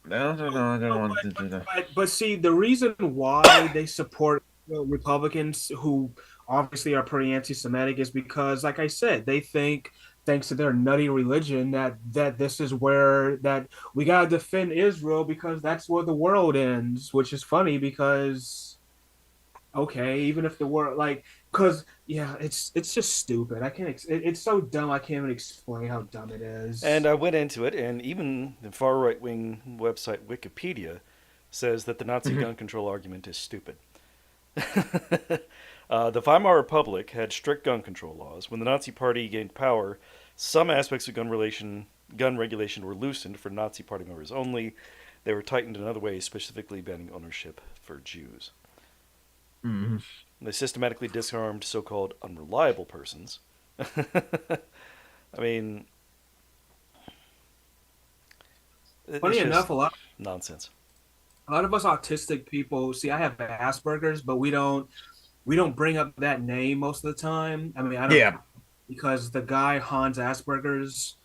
Speaker 1: no, no, no, I don't want to do that.
Speaker 2: But see, the reason why they support Republicans who obviously are pretty anti-Semitic is because, like I said, they think, thanks to their nutty religion, that this is where that we gotta defend Israel because that's where the world ends. Which is funny because okay, even if the world like because yeah, it's just stupid. I can't. It's so dumb. I can't even explain how dumb it
Speaker 3: And
Speaker 2: is.
Speaker 3: I went into it, and even the far right wing website Wikipedia says that the Nazi gun control argument is stupid. The Weimar Republic had strict gun control laws. When the Nazi Party gained power, some aspects of gun regulation were loosened for Nazi Party members only. They were tightened in other ways, specifically banning ownership for Jews.
Speaker 1: Mhm.
Speaker 3: They systematically disarmed so-called unreliable persons. I mean, it's
Speaker 2: Funny
Speaker 3: just
Speaker 2: enough,
Speaker 3: nonsense.
Speaker 2: a lot of us autistic people see I have Asperger's, but we don't bring up that name most of the time. I mean, I don't
Speaker 1: Yeah.
Speaker 2: because the guy Hans Asperger's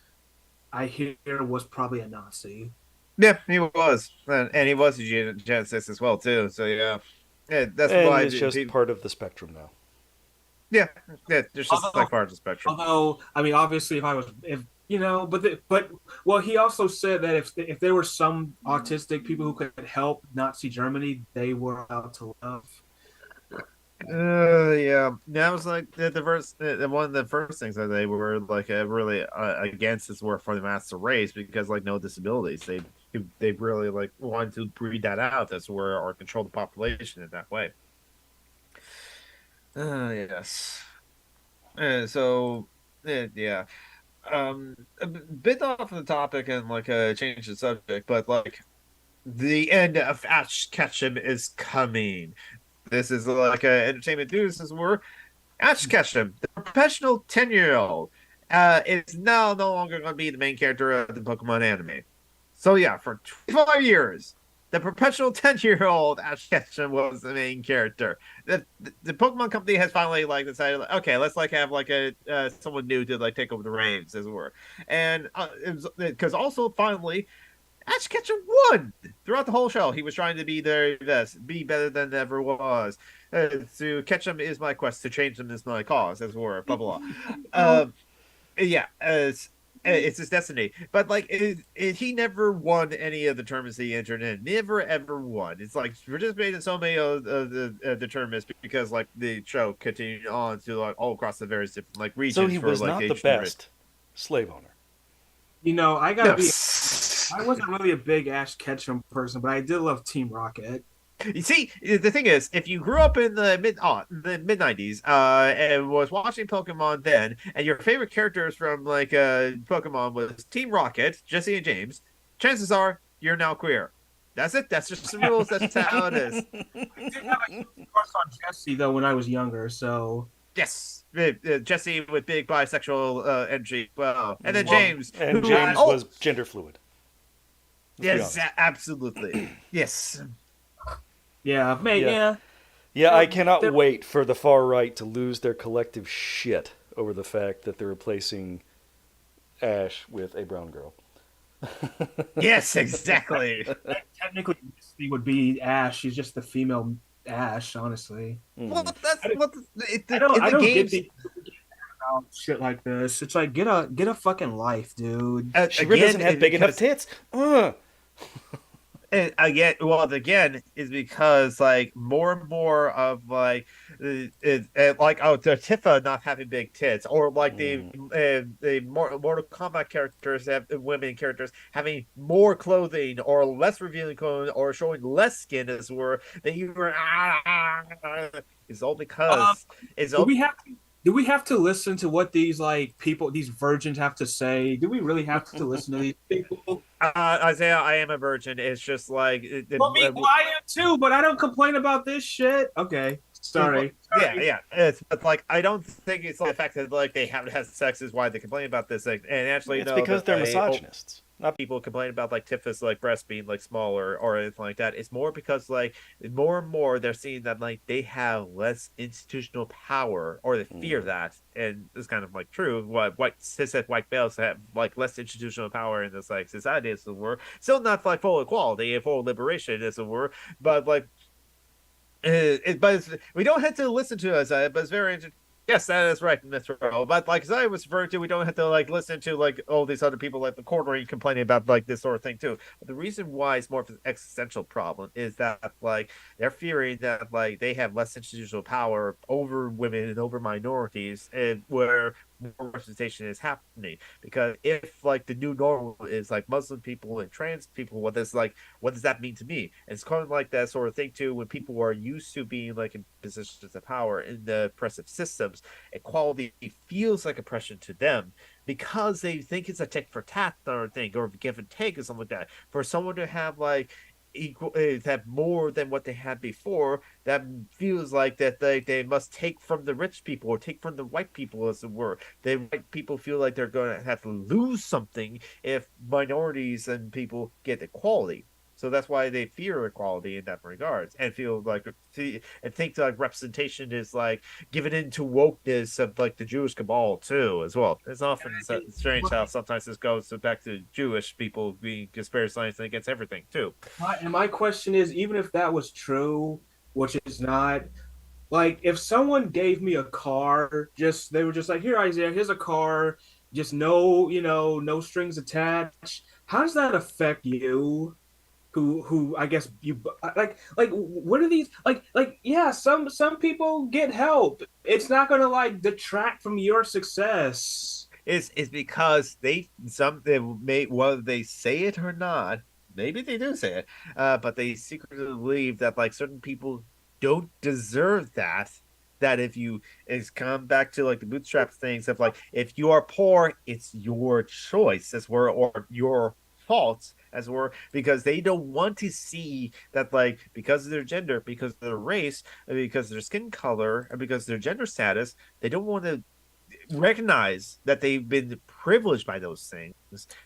Speaker 2: I hear was probably a Nazi.
Speaker 1: Yeah, he was. And he was a geneticist as well, too. So, yeah. Yeah, that's
Speaker 3: And
Speaker 1: why
Speaker 3: it's just
Speaker 1: people,
Speaker 3: part of the spectrum now.
Speaker 1: yeah, yeah, there's just
Speaker 2: Although
Speaker 1: like part of the spectrum.
Speaker 2: although I mean obviously if I was if but well he also said that if there were some autistic people who could help Nazi Germany, they were allowed to live.
Speaker 1: Yeah, that was like the first, one of the first things that they were like really against this war for the master race because like no disabilities. They really like wanted to breed that out. That's where or control the population in that way. Yes. So, yeah. A bit off of the topic and like change the subject, but like the end of Ash Ketchum is coming. This is like a entertainment news. This is where Ash Ketchum, the professional 10-year-old, is now no longer going to be the main character of the Pokemon anime. So yeah, for 25 years, the professional 10-year-old Ash Ketchum was the main character. The Pokemon company has finally like decided, like, okay, let's like have like a someone new to like take over the reins, as it were. And because also finally Ash Ketchum won throughout the whole show. He was trying to be their best, be better than ever was. To catch him is my quest. To change him is my cause, as it were. Blah blah. Blah. Yeah, it's his destiny. But like, he never won any of the tournaments he entered in. Never ever won. It's like participated in so many of the tournaments because like the show continued on to like all across the various different like
Speaker 3: So
Speaker 1: regions
Speaker 3: he
Speaker 1: for
Speaker 3: was
Speaker 1: like
Speaker 3: not the
Speaker 1: each tournament.
Speaker 3: best slave owner.
Speaker 2: I gotta
Speaker 1: No.
Speaker 2: be. I wasn't really a big Ash Ketchum person, but I did love Team Rocket.
Speaker 1: You see, the thing is, if you grew up in the mid '90s, and was watching Pokemon then, and your favorite characters from like Pokemon was Team Rocket, Jesse and James, chances are you're now queer. That's it. That's just the rules. That's just how it is.
Speaker 2: I did have a huge crush on Jesse though when I was younger, so
Speaker 1: Yes, Jesse with big bisexual energy. Well, and then
Speaker 2: well,
Speaker 1: James,
Speaker 3: And
Speaker 1: who
Speaker 3: James
Speaker 1: oh
Speaker 3: was gender fluid. Let's be
Speaker 1: yes,
Speaker 3: honest.
Speaker 1: absolutely, yes.
Speaker 2: yeah, mate,
Speaker 3: Yeah.
Speaker 2: yeah.
Speaker 3: Yeah, I
Speaker 2: They're,
Speaker 3: cannot
Speaker 2: they're,
Speaker 3: wait for the far right to lose their collective shit over the fact that they're replacing Ash with a brown girl.
Speaker 1: Yes, exactly.
Speaker 2: technically Misty would be Ash. She's just the female Ash, honestly.
Speaker 1: Well,
Speaker 3: Mm.
Speaker 1: that's what
Speaker 2: I
Speaker 1: in the
Speaker 2: don't get
Speaker 1: games.
Speaker 2: the shit like this. It's like get a fucking life, dude.
Speaker 3: She
Speaker 1: Again,
Speaker 3: doesn't have big enough
Speaker 1: because
Speaker 3: tits.
Speaker 1: And again, well, again, is because like more and more of like like oh, the Tifa not having big tits, or like
Speaker 3: Mm.
Speaker 1: the Mortal Kombat characters have women characters having more clothing or less revealing clothing or showing less skin, as were that you were is all
Speaker 2: Um,
Speaker 1: because it's
Speaker 2: do
Speaker 1: all
Speaker 2: we have to do we have to listen to what these like people, these virgins have to say? Do we really have to listen to these people?
Speaker 1: Isaiah. I am a virgin. It's just like
Speaker 2: Well, I am too, but I don't complain about this shit. Okay, sorry,
Speaker 1: yeah,
Speaker 2: sorry.
Speaker 1: yeah. It's but like I don't think it's like the fact that like they haven't had sex is why they complain about this. Like, and actually,
Speaker 3: It's
Speaker 1: no,
Speaker 3: because
Speaker 1: that
Speaker 3: they're
Speaker 1: they
Speaker 3: misogynists. Not
Speaker 1: people complain about like Tifa's like breast being like smaller or anything like that. It's more because like more and more they're seeing that like they have less institutional power or they fear
Speaker 3: mm.
Speaker 1: that, and it's kind of like true. What white cishet white males have like less institutional power in this like society as it were. Still not like full equality and full liberation as it were, but like we don't have to listen to us, but it's very interesting. Yes, that is right, Mr. Earl. But like as I was referring to, we don't have to like listen to like all these other people like the corner complaining about like this sort of thing too. But the reason why it's more of an existential problem is that like they're fearing that like they have less institutional power over women and over minorities, and where more representation is happening. Because if like the new normal is like Muslim people and trans people, what does that mean to me? And it's kind of like that sort of thing too when people are used to being like in positions of power in the oppressive systems. Equality feels like oppression to them because they think it's a tick for tat or thing or give and take or something like that. For someone to have like equal have more than what they had before, that feels like that they must take from the rich people or take from the white people, as it were. The white people feel like they're going to have to lose something if minorities and people get equality. So that's why they fear equality in that regards and feel like and think like representation is like given into wokeness of like the Jewish cabal too as well. It's often strange how sometimes this goes back to Jewish people being conspiracy against everything too.
Speaker 2: My question is, even if that was true, which is not, like if someone gave me a car, just they were just like, here, Isaiah, here's a car, just no, no strings attached. How does that affect you? Who I guess you like what are these like yeah, some people get help. It's not gonna like detract from your success.
Speaker 1: Is because they may whether they say it or not, maybe they do say it, but they secretly believe that like certain people don't deserve that. That if you it's come back to like the bootstrap things of like if you are poor, it's your choice as were or your fault as were because they don't want to see that like because of their gender, because of their race, because of their skin color, and because of their gender status, they don't want to recognize that they've been privileged by those things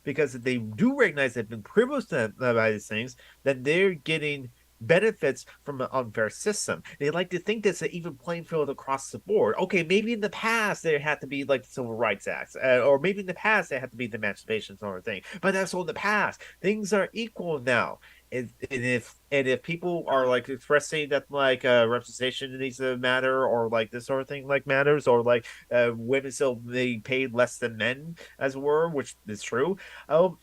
Speaker 1: because if they do recognize they've been privileged by these things, then they're getting benefits from an unfair system. They like to think that's an even playing field across the board. Okay, maybe in the past there had to be like the Civil Rights Act, or maybe in the past there had to be the Emancipation sort of thing, but that's all in the past. Things are equal now. And if people are like expressing that like representation needs to matter or like this sort of thing like matters or like women still be paid less than men as it were, which is true. Um,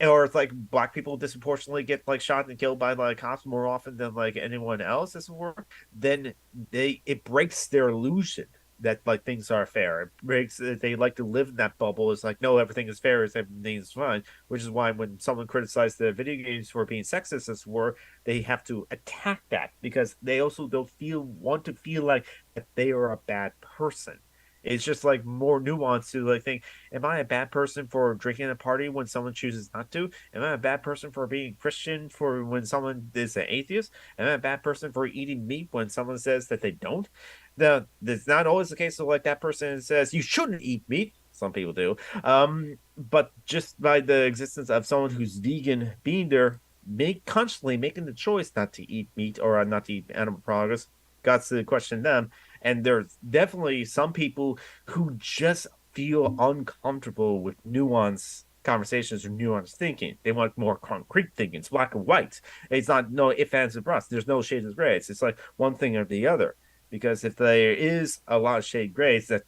Speaker 1: or it's like black people disproportionately get like shot and killed by like cops more often than like anyone else as it were, then it breaks their illusion that like things are fair. It breaks they like to live in that bubble. It's like no, everything is fair, everything is fine. Which is why when someone criticizes the video games for being sexist as were, they have to attack that because they also don't want to feel like that they are a bad person. It's just like more nuanced to like think, am I a bad person for drinking at a party when someone chooses not to? Am I a bad person for being Christian for when someone is an atheist? Am I a bad person for eating meat when someone says that they don't? That's not always the case of like that person says you shouldn't eat meat. Some people do. But just by the existence of someone who's vegan being there, constantly making the choice not to eat meat or not to eat animal products, got to question them. And there's definitely some people who just feel uncomfortable with nuance conversations or nuanced thinking. They want more concrete thinking. It's black and white. It's not no ifs, ands, and buts. There's no shades of gray. It's like one thing or the other. Because if there is a lot of shade grays, that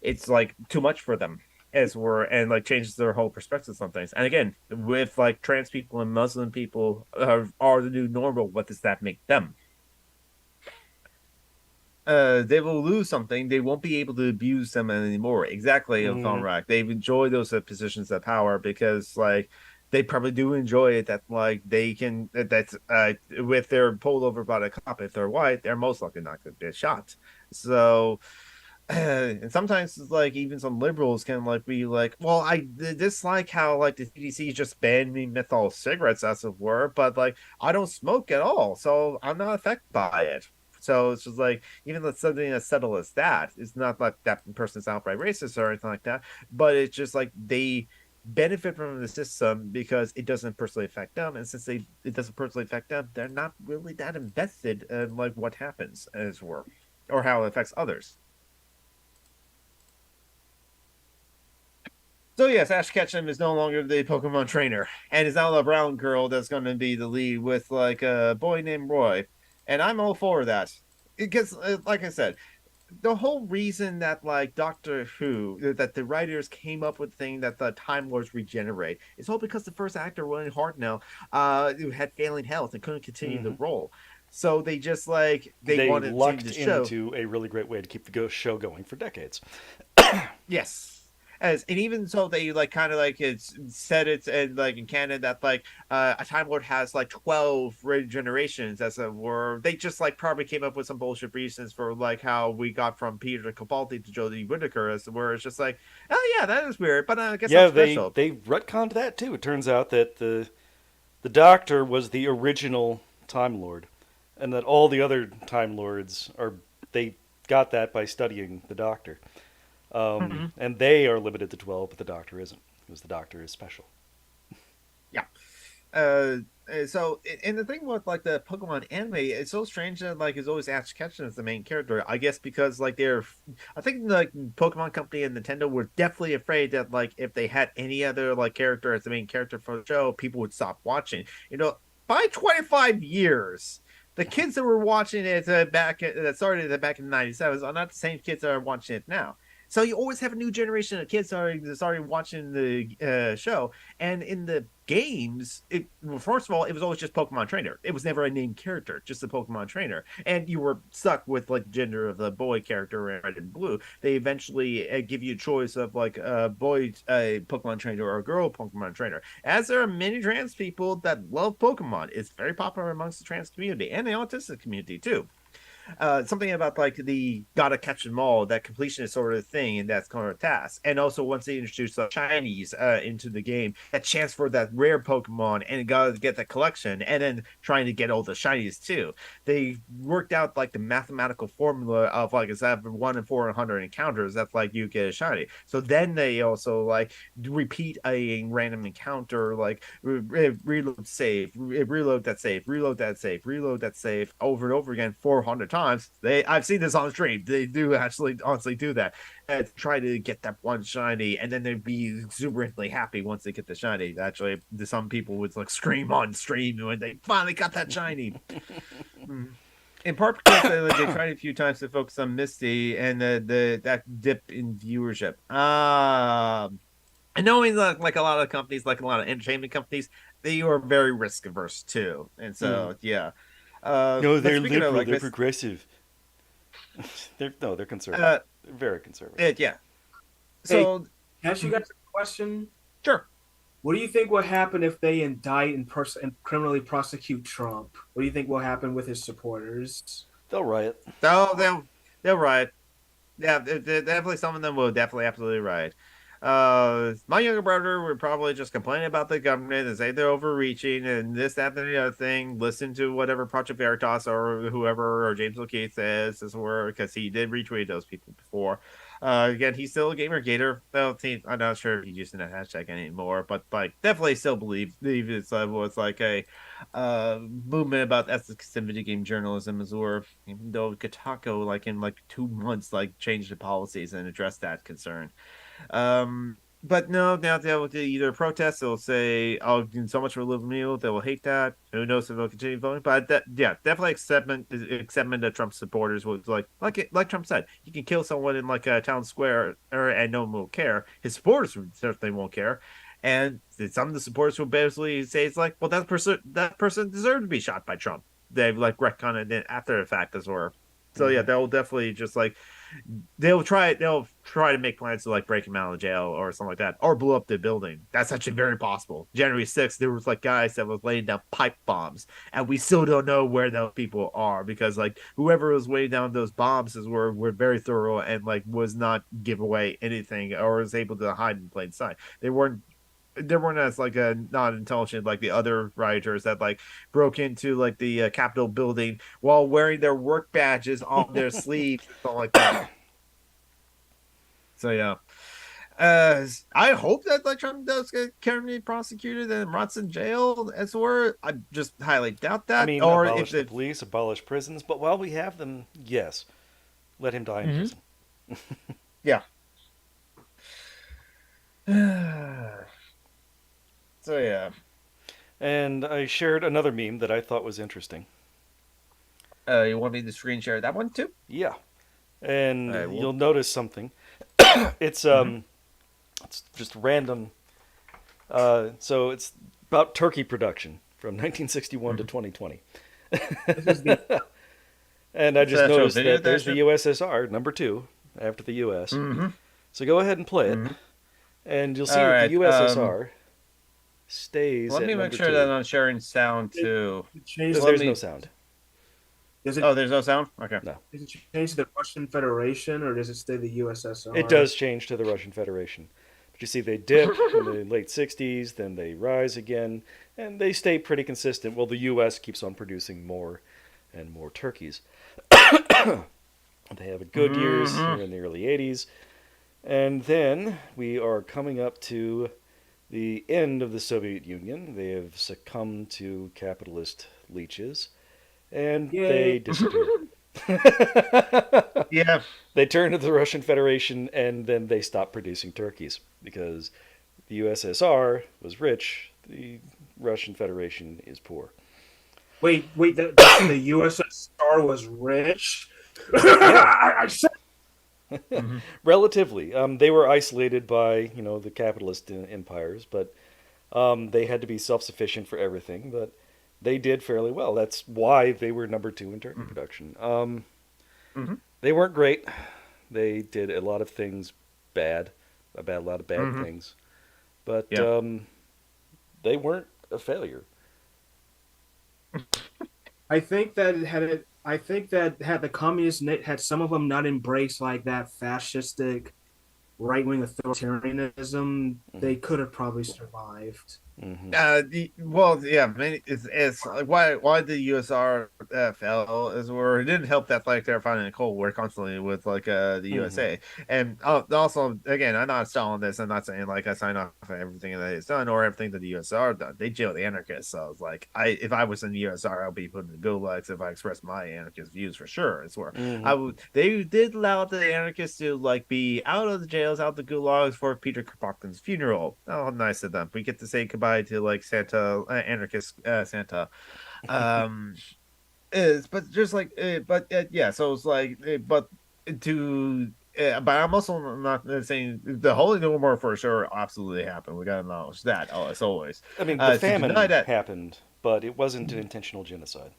Speaker 1: it's like too much for them. as were, and like changes their whole perspectives on things. And again, with like trans people and Muslim people are the new normal, what does that make them? They will lose something. They won't be able to abuse them anymore. Exactly, Von
Speaker 3: Hmm.
Speaker 1: Rack. They enjoy those positions of power because, like, they probably do enjoy it. That like they can. That's with their pulled over by the cop. If they're white, they're most likely not going to get shot. So, and sometimes it's like even some liberals can like be like, well, I dislike how like the CDC just banned me menthol cigarettes as it were, but like I don't smoke at all, so I'm not affected by it. So it's just like even though something as subtle as that, it's not like that person's outright racist or anything like that, but it's just like they benefit from the system because it doesn't personally affect them, and since it doesn't personally affect them, they're not really that invested in like what happens as well or how it affects others. So yes, Ash Ketchum is no longer the Pokemon trainer, and is now a brown girl that's going to be the lead with like a boy named Roy, and I'm all for that. Because, like I said, the whole reason that like Doctor Who that the writers came up with the thing that the Time Lords regenerate is all because the first actor William Hartnell who had failing health and couldn't continue the
Speaker 3: Hmm.
Speaker 1: role. So they just like they
Speaker 3: They
Speaker 1: wanted to
Speaker 3: lucked
Speaker 1: the show.
Speaker 3: into a really great way to keep the show going for decades.
Speaker 1: Yes. As and even so they like kind of like it's said it's and like in canon that like a Time Lord has like 12 regenerations as it were. They just like probably came up with some bullshit reasons for like how we got from Peter Capaldi to Jodie Whittaker as it were. It's just like, oh yeah, that is weird, but I guess I'm
Speaker 3: Yeah, they
Speaker 1: special.
Speaker 3: they retconned that too. It turns out that the Doctor was the original Time Lord, and that all the other Time Lords are they got that by studying the Doctor.
Speaker 1: Mhm.
Speaker 3: And they are limited to 12, but the Doctor isn't, because the Doctor is special.
Speaker 1: Yeah. So and the thing with like the Pokemon anime, it's so strange that like it's always Ash Ketchum as the main character. I guess because like I think like Pokemon Company and Nintendo were definitely afraid that like if they had any other like character as the main character for the show, people would stop watching. By 25 years, the kids that were watching it that started it back in the 97 are not the same kids that are watching it now. So you always have a new generation of kids started watching the show, and in the games, well, first of all, it was always just Pokemon Trainer. It was never a named character, just a Pokemon Trainer, and you were stuck with like gender of the boy character in red and blue. They eventually give you a choice of like a boy Pokemon Trainer or a girl Pokemon Trainer. As there are many trans people that love Pokemon, it's very popular amongst the trans community and the autistic community too. Something about like the gotta catch them all, that completion is sort of thing, and that's kind of a task. And also once they introduce the Chinese into the game, that chance for that rare Pokemon and gotta get the collection, and then trying to get all the shinies too. They worked out like the mathematical formula of like it's that 1 in 400 encounters that's like you get a shiny. So then they also like repeat a random encounter like reload save, reload that save, reload that save, reload that save over and over again 400 times. I've seen this on stream. They do actually honestly do that and try to get that one shiny, and then they'd be exuberantly happy once they get the shiny. Actually, some people would like scream on stream when they finally got that shiny. Mm. In part because they tried a few times to focus on Misty and that dip in viewership. And knowing that like a lot of companies, like a lot of entertainment companies, they are very risk averse too. And
Speaker 3: Mm.
Speaker 1: so yeah.
Speaker 3: No,
Speaker 1: But
Speaker 3: they're
Speaker 1: speaking of
Speaker 3: liberal.
Speaker 1: like
Speaker 3: They're
Speaker 1: Miss
Speaker 3: progressive. They're conservative.
Speaker 1: uh
Speaker 3: They're very conservative.
Speaker 1: yeah.
Speaker 2: Hey,
Speaker 1: So
Speaker 2: can I ask you guys a question?
Speaker 1: sure.
Speaker 2: What do you think will happen if they indict and criminally prosecute Trump? What do you think will happen with his supporters?
Speaker 3: They'll riot.
Speaker 1: So they'll right. Yeah, definitely some of them will definitely absolutely right. My younger brother would probably just complain about the government and say they're overreaching and this, that, and the other thing. Listen to whatever Project Veritas or whoever or James O'Keefe says this word because he did retweet those people before. Again, he's still a gamer gator. Well, I'm not sure if he's using that hashtag anymore, but like definitely still believe it's was like a movement about ethics in video game journalism as well. Even though like in like 2 months like changed the policies and addressed that concern. but no, now they'll either protest, they'll say, "Oh, so much for a living meal." They will hate that. Who knows if they'll continue voting? But that, yeah, definitely acceptment of Trump supporters was like Trump said, you can kill someone in like a town square, and no one will care. His supporters certainly won't care, and some of the supporters will basically say it's like, well, that person deserved to be shot by Trump. They've like retconned it after the fact as well. So yeah,
Speaker 3: Mm-hmm.
Speaker 1: they'll definitely just like they'll try to make plans to like break him out of jail or something like that, or blow up the building. That's actually very possible. January 6th, there was like guys that was laying down pipe bombs, and we still don't know where those people are because like whoever was laying down those bombs were very thorough and like was not give away anything or was able to hide in plain sight. They weren't as like a not intelligent like the other rioters that like broke into like the Capitol building while wearing their work badges on their sleeves or something like that. So yeah, I hope that like Trump does get Kennedy prosecuted and rots in jail. As were, I just highly doubt
Speaker 3: I
Speaker 1: that.
Speaker 3: mean,
Speaker 1: Or if
Speaker 3: abolish the
Speaker 1: the
Speaker 3: police, abolish prisons, but while we have them, yes, let him die in
Speaker 1: Mhm.
Speaker 3: prison.
Speaker 1: Yeah. So yeah,
Speaker 3: And I shared another meme that I thought was interesting.
Speaker 1: you want me to screen share that one too?
Speaker 3: Yeah, and
Speaker 1: I
Speaker 3: you'll
Speaker 1: will.
Speaker 3: notice something. It's
Speaker 1: Mhm.
Speaker 3: it's just random. So it's about turkey production from 1961 to
Speaker 1: Mhm.
Speaker 3: 2020.
Speaker 2: This is the
Speaker 3: And I just
Speaker 1: That show
Speaker 3: noticed
Speaker 1: video
Speaker 3: that
Speaker 1: that
Speaker 3: there's the
Speaker 1: show.
Speaker 3: USSR, number two, after the US.
Speaker 1: Mm-hmm.
Speaker 3: So go ahead and play it,
Speaker 1: Mm-hmm.
Speaker 3: and you'll
Speaker 1: All
Speaker 3: see that the
Speaker 1: right.
Speaker 3: USSR stays
Speaker 1: Let
Speaker 3: at
Speaker 1: me make
Speaker 3: number
Speaker 1: sure that
Speaker 3: two.
Speaker 1: I'm sharing sound
Speaker 2: it,
Speaker 1: too.
Speaker 2: it changed.
Speaker 1: Let
Speaker 3: There's no
Speaker 1: me.
Speaker 3: sound.
Speaker 2: Does it
Speaker 1: Oh, there's no sound. Okay.
Speaker 3: No.
Speaker 2: does it change to the Russian Federation or does it stay the
Speaker 3: It
Speaker 2: USSR?
Speaker 3: does change to the Russian Federation. But you see, they dip in the late 60s, then they rise again, and they stay pretty consistent. Well, the U.S. keeps on producing more and more turkeys. They have a good years
Speaker 1: Mm-hmm.
Speaker 3: here in the early 80s, and then we are coming up to the end of the Soviet Union. They have succumbed to capitalist leeches, and they
Speaker 2: Yay!
Speaker 3: disappear.
Speaker 1: Yeah.
Speaker 3: They turn to the Russian Federation and then they stop producing turkeys because the USSR was rich, the Russian Federation is poor.
Speaker 2: Wait, the USSR was rich.
Speaker 3: Yeah,
Speaker 2: I said
Speaker 1: Mm-hmm.
Speaker 3: relatively. They were isolated by the capitalist empires, but they had to be self-sufficient for everything. But they did fairly well. That's why they were number two in turkey production.
Speaker 1: Mm-hmm.
Speaker 3: They weren't great. They did a lot of things bad, a lot of bad
Speaker 1: Mm-hmm.
Speaker 3: things, but
Speaker 1: Yeah.
Speaker 3: they weren't a failure.
Speaker 2: I think that I think that had the communists had some of them not embraced like that fascistic right wing authoritarianism,
Speaker 3: Hmm.
Speaker 2: they could have probably survived.
Speaker 3: Hmm.
Speaker 1: Well, yeah, it's like why the USR fell is where it didn't help that like they're fighting a Cold War constantly with like the
Speaker 3: Hmm.
Speaker 1: USA, and also again, I'm not stalling this. I'm not saying like I sign off on everything that it's done or everything that the USR done. They jailed the anarchists, so it's like if I was in the USR, I'll be put in the gulags if I express my anarchist views for sure. It's where
Speaker 3: Hmm.
Speaker 1: I would. They did allow the anarchists to like be out of the jails, out the gulags for Peter Kropotkin's funeral. Oh, nice of them. We get to say goodbye to like Santa, anarchist Santa. Um, is but just like, but yeah. So it's like, but to. But I'm also not saying the Holy No More for sure absolutely happened. We gotta acknowledge that, as always.
Speaker 3: I mean, the
Speaker 1: To deny
Speaker 3: famine
Speaker 1: that,
Speaker 3: happened, but it wasn't an intentional genocide.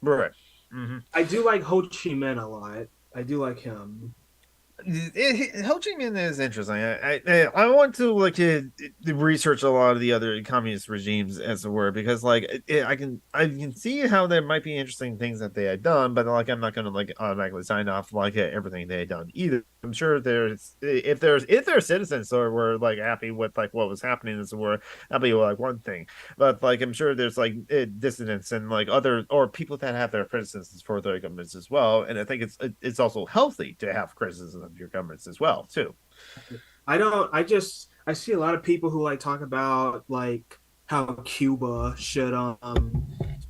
Speaker 1: right? Mm-hmm.
Speaker 2: I do like Ho Chi Minh a lot. I do like him.
Speaker 1: Ho Chi Minh is interesting. I want to like research a lot of the other communist regimes as it were because like I can see how there might be interesting things that they had done, but like I'm not gonna like automatically sign off like everything they had done either. I'm sure if there's citizens or were like happy with like what was happening as it were, that'd be like one thing. But like I'm sure there's like dissidents and like other or people that have their criticisms for their governments as well. And I think it's also healthy to have criticism of your governments as well too.
Speaker 2: I don't. I see a lot of people who like talk about like how Cuba should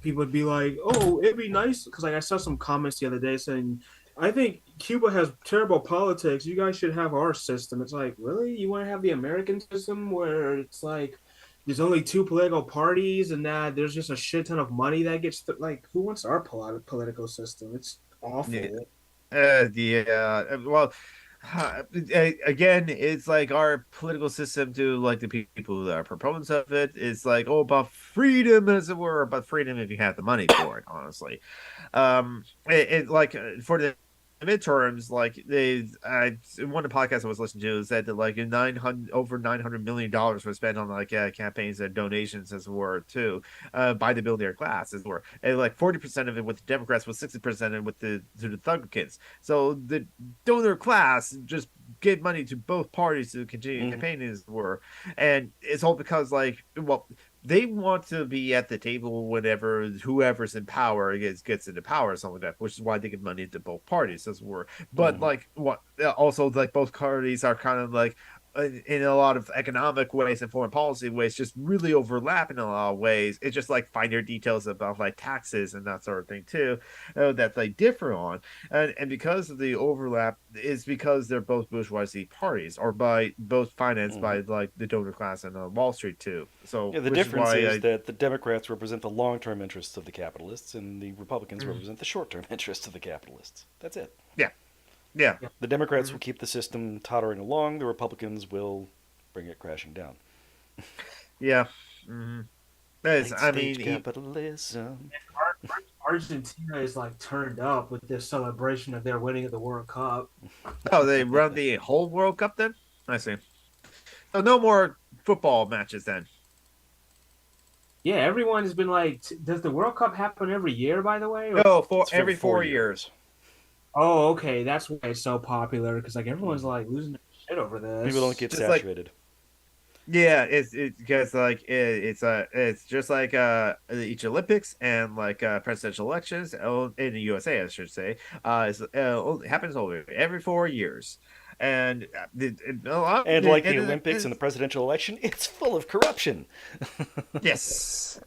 Speaker 2: people would be like, oh, it'd be nice because like I saw some comments the other day saying, I think Cuba has terrible politics. You guys should have our system. It's like, really? You want to have the American system where it's like there's only two political parties and that there's just a shit ton of money that gets like who wants our political system? It's
Speaker 1: Yeah.
Speaker 2: awful.
Speaker 1: Yeah. Well, again, it's like our political system to like the people who are proponents of it. It's like, oh, about freedom, as it were, but freedom if you have the money for it, honestly. Like for the midterms, like one of the podcasts I was listening to said that like 900 over $900 million was spent on like campaigns and donations as it were too, by the billionaire class as it were, and like 40% of it with the Democrats was 60% with the to the Republicans. So the donor class just gave money to both parties to continue
Speaker 3: Hmm.
Speaker 1: campaigning as it were, and it's all because like well they want to be at the table whenever whoever's in power gets into power or something like that, which is why they give money to both parties as were. But
Speaker 3: Hmm.
Speaker 1: like what also like both parties are kind of like in a lot of economic ways and foreign policy ways just really overlap in a lot of ways. It's just like finer details about like taxes and that sort of thing too, that they differ on. And because of the overlap is because they're both bourgeoisie parties or by both financed
Speaker 3: Hmm.
Speaker 1: by like the donor class and Wall Street too. So
Speaker 3: Yeah, the
Speaker 1: which is
Speaker 3: difference
Speaker 1: why
Speaker 3: is
Speaker 1: I
Speaker 3: that the Democrats represent the long-term interests of the capitalists, and the Republicans
Speaker 1: mm,
Speaker 3: represent the short-term interests of the capitalists. That's it.
Speaker 1: yeah, yeah,
Speaker 2: Yeah.
Speaker 3: The Democrats will
Speaker 1: mhm,
Speaker 3: keep the system tottering along. The Republicans will bring it crashing down.
Speaker 1: yeah. Mm-hmm. That's,
Speaker 3: Late
Speaker 1: I
Speaker 3: stage
Speaker 1: mean,
Speaker 3: capitalism.
Speaker 2: Argentina is like turned up with this celebration of their winning of the World Cup.
Speaker 1: oh, they run the whole World Cup then. I see. So no more football matches then.
Speaker 2: Yeah, everyone has been like, does the World Cup happen every year, by the way? Or
Speaker 1: No, for
Speaker 3: It's for
Speaker 1: every
Speaker 3: four
Speaker 1: 4 years.
Speaker 3: years.
Speaker 2: oh, okay, that's why it's so popular because like everyone's
Speaker 3: Hmm.
Speaker 2: like losing their shit over
Speaker 3: People don't
Speaker 2: this.
Speaker 3: get
Speaker 1: Just like
Speaker 3: saturated.
Speaker 1: yeah, it's because like it's just like each Olympics and like presidential elections in the USA, I should say. It happens over every 4 years, and
Speaker 3: And like the Olympics and the presidential election, it's full of corruption.
Speaker 1: yes,